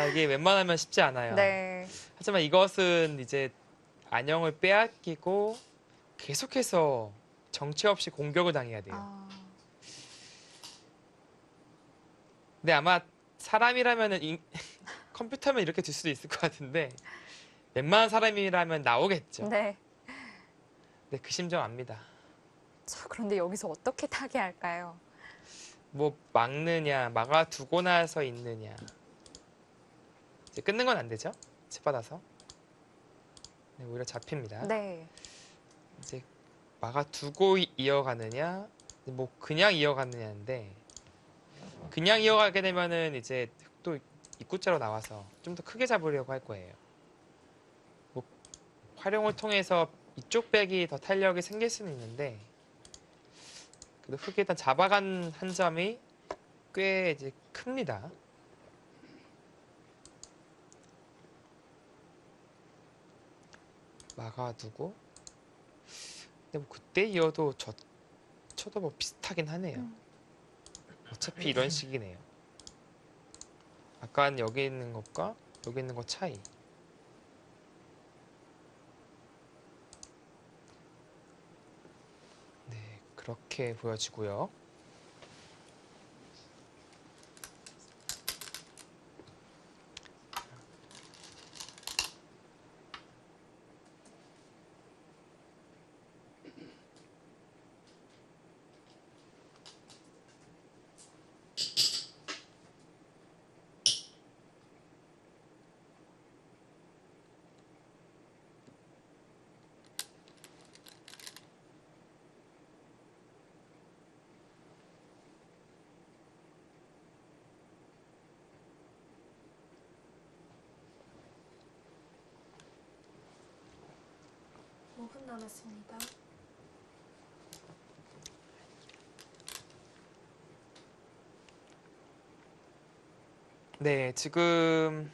이게 웬만하면 쉽지 않아요. 네. 하지만 이것은 이제 안영을 빼앗기고 계속해서 정체 없이 공격을 당해야 돼요. 근데 아마 사람이라면은 컴퓨터면 이렇게 둘 수도 있을 것 같은데 웬만한 사람이라면 나오겠죠. 네. 네, 그 심정 압니다. 자, 그런데 여기서 어떻게 타개할까요? 뭐 막느냐, 막아두고 나서 있느냐. 이제 끊는 건 안 되죠. 집 받아서. 네, 오히려 잡힙니다. 네. 이제 막아두고 이어가느냐, 뭐 그냥 이어가느냐인데 그냥 이어가게 되면은 이제 또 입구자로 나와서 좀 더 크게 잡으려고 할 거예요. 뭐 활용을 통해서 이쪽 백이 더 탄력이 생길 수는 있는데 그래도 흑이 일단 잡아간 한 점이 꽤 이제 큽니다. 막아두고 근데 뭐 그때 이어도 저도 뭐 비슷하긴 하네요. 어차피 이런 식이네요. 아까 여기 있는 것과 여기 있는 것 차이. 그렇게 보여지고요. 분 남았습니다. 네, 지금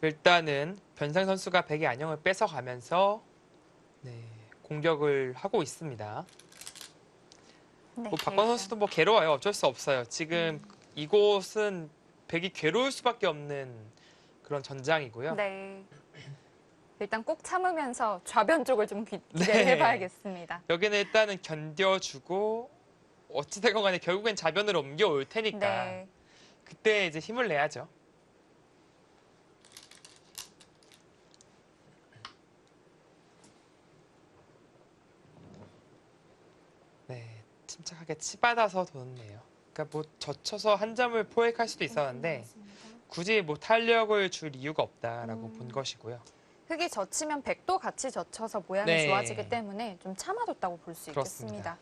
일단은 변상 선수가 백의 안영을 뺏어가면서 네, 공격을 하고 있습니다. 네, 뭐 박건 선수도 뭐 괴로워요. 어쩔 수 없어요. 지금 이곳은 백이 괴로울 수밖에 없는 그런 전장이고요. 네. 일단 꼭 참으면서 좌변 쪽을 좀 기대를 네. 해봐야겠습니다. 여기는 일단은 견뎌주고 어찌되건 간에 결국엔 좌변으로 옮겨올 테니까 네. 그때 이제 힘을 내야죠. 네, 침착하게 치받아서 도네요. 그러니까 뭐 젖혀서 한 점을 포획할 수도 있었는데 굳이 뭐 탄력을 줄 이유가 없다라고 본 것이고요. 흙이 젖히면 백도 같이 젖혀서 모양이 네. 좋아지기 때문에 좀 참아줬다고 볼 수 그렇습니다. 있겠습니다.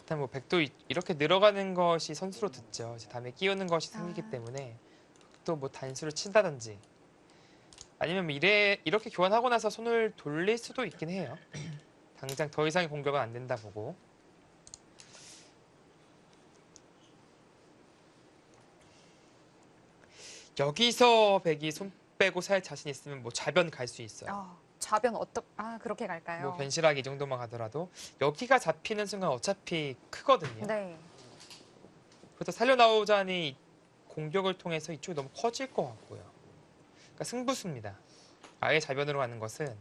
일단 뭐 백도 이렇게 늘어가는 것이 선수로 듣죠. 이제 다음에 끼우는 것이 생기기 때문에 또 뭐 단수를 친다든지 아니면 뭐 이렇게 교환하고 나서 손을 돌릴 수도 있긴 해요. 당장 더 이상의 공격은 안 된다 보고. 여기서 백이 손 빼고 살 자신 있으면 뭐 좌변 갈 수 있어요. 좌변 그렇게 갈까요? 뭐 변실하기 이 정도만 가더라도 여기가 잡히는 순간 어차피 크거든요. 네. 그래서 살려 나오자니 공격을 통해서 이쪽이 너무 커질 것 같고요. 그러니까 승부수입니다. 아예 좌변으로 가는 것은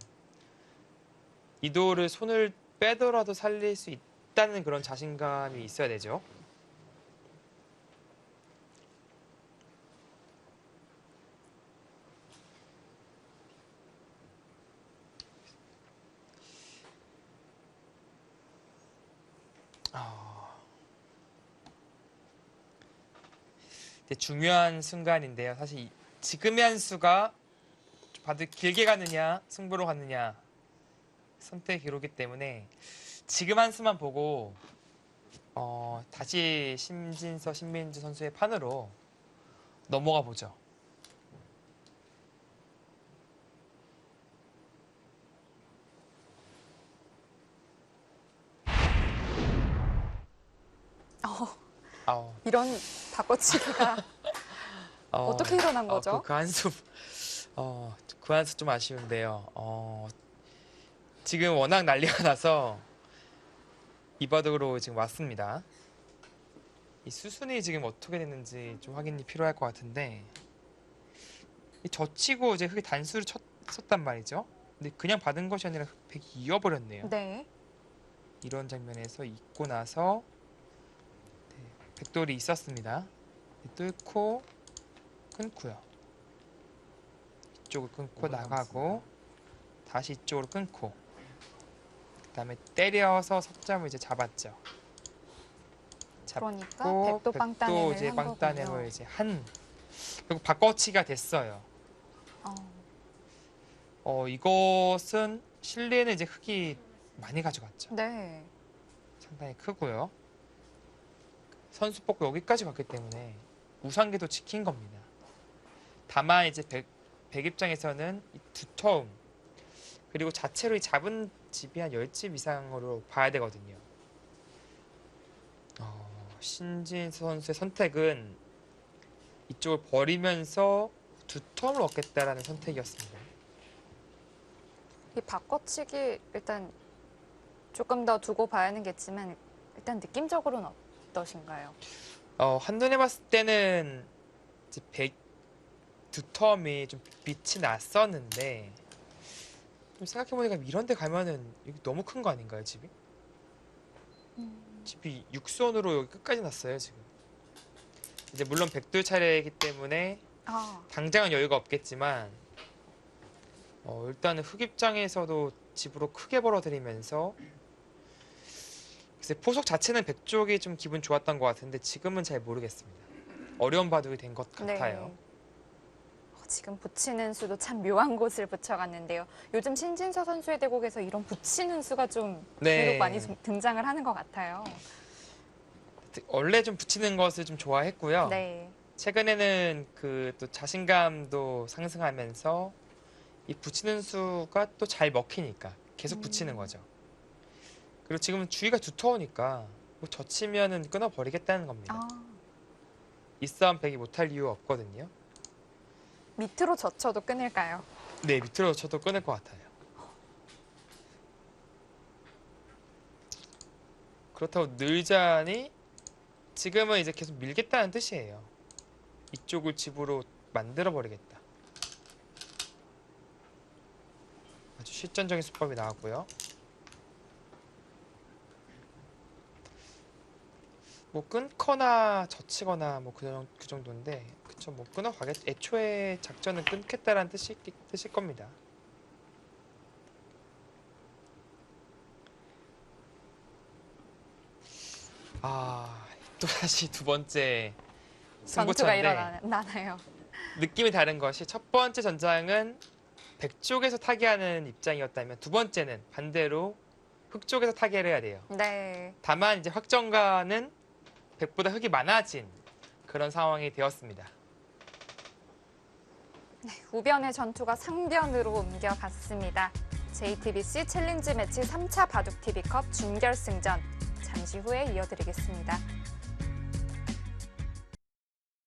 이도를 손을 빼더라도 살릴 수 있다는 그런 자신감이 있어야 되죠. 이제 중요한 순간인데요. 사실 지금의 한 수가 바둑 길게 가느냐 승부로 가느냐 선택의 기로기 때문에 지금 한 수만 보고 다시 심진서, 신민주 선수의 판으로 넘어가 보죠. 이런 바꿔치기가 어떻게 일어난 거죠? 그 한 수, 그 한 수 좀 아쉬운데요. 지금 워낙 난리가 나서 이 바둑으로 지금 왔습니다. 이 수순이 지금 어떻게 됐는지 좀 확인이 필요할 것 같은데 이 젖히고 이제 흙에 단수를 쳤단 말이죠. 근데 그냥 받은 것이 아니라 흙이 이어버렸네요. 네. 이런 장면에서 잊고 나서 백돌이 있었습니다. 뚫고 끊고요. 이쪽을 끊고 나가고 다시 이쪽으로 끊고 그다음에 때려서 석점을 이제 잡았죠. 그러니까 잡고 백도 빵따냄을 이제 한 빵따냄을 거군요. 이제 결국 바꿔치기가 됐어요. 이것은 실내는 이제 흙이 많이 가져갔죠. 네. 상당히 크고요. 선수 뽑고 여기까지 갔기 때문에 우상기도 지킨 겁니다. 다만 이제 백 입장에서는 이 두터움 그리고 자체로 이 잡은 집이 한 10집 이상으로 봐야 되거든요. 신진 선수의 선택은 이쪽을 버리면서 두터움을 얻겠다라는 선택이었습니다. 이 바꿔치기 일단 조금 더 두고 봐야 하는겠지만 일단 느낌적으로는 어떠신가요? 한눈에 봤을 때는 이제 두텀이 좀 빛이 났었는데 좀 생각해보니까 이런 데 가면은 여기 너무 큰 거 아닌가요, 집이? 집이 육선으로 여기 끝까지 났어요, 지금. 이제 물론 백돌 차례이기 때문에 아, 당장은 여유가 없겠지만 일단은 흑 입장에서도 집으로 크게 벌어들이면서 글쎄 포석 자체는 백쪽이 좀 기분 좋았던 것 같은데 지금은 잘 모르겠습니다. 어려운 바둑이 된 것 같아요. 지금 붙이는 수도 참 묘한 곳을 붙여갔는데요. 요즘 신진서 선수의 대국에서 이런 붙이는 수가 좀 네. 유독 많이 등장을 하는 것 같아요. 원래 좀 붙이는 것을 좀 좋아했고요. 네. 최근에는 그 또 자신감도 상승하면서 이 붙이는 수가 또 잘 먹히니까 계속 붙이는 거죠. 그리고 지금은 주위가 두터우니까 뭐 젖히면은 끊어버리겠다는 겁니다. 아, 이 싸움 백이 못할 이유가 없거든요. 밑으로 젖혀도 끊을까요? 네, 밑으로 쳐도 끊을 것 같아요. 그렇다고 늘자니 지금은 이제 계속 밀겠다는 뜻이에요. 이쪽을 집으로 만들어버리겠다. 아주 실전적인 수법이 나왔고요. 뭐 끊거나 젖히거나 뭐 그 정도인데 그쵸, 뭐 끊어가겠. 애초에 작전은 끊겠다라는 뜻일 겁니다. 또다시 두 번째 전투가 승부처인데 일어나나요? 느낌이 다른 것이 첫 번째 전장은 백 쪽에서 타개하는 입장이었다면 두 번째는 반대로 흑 쪽에서 타개를 해야 돼요. 네. 다만 이제 확정가는 백보다 흑이 많아진 그런 상황이 되었습니다. 우변의 전투가 상변으로 옮겨갔습니다. JTBC 챌린지 매치 3차 바둑TV컵 준결승전 잠시 후에 이어드리겠습니다.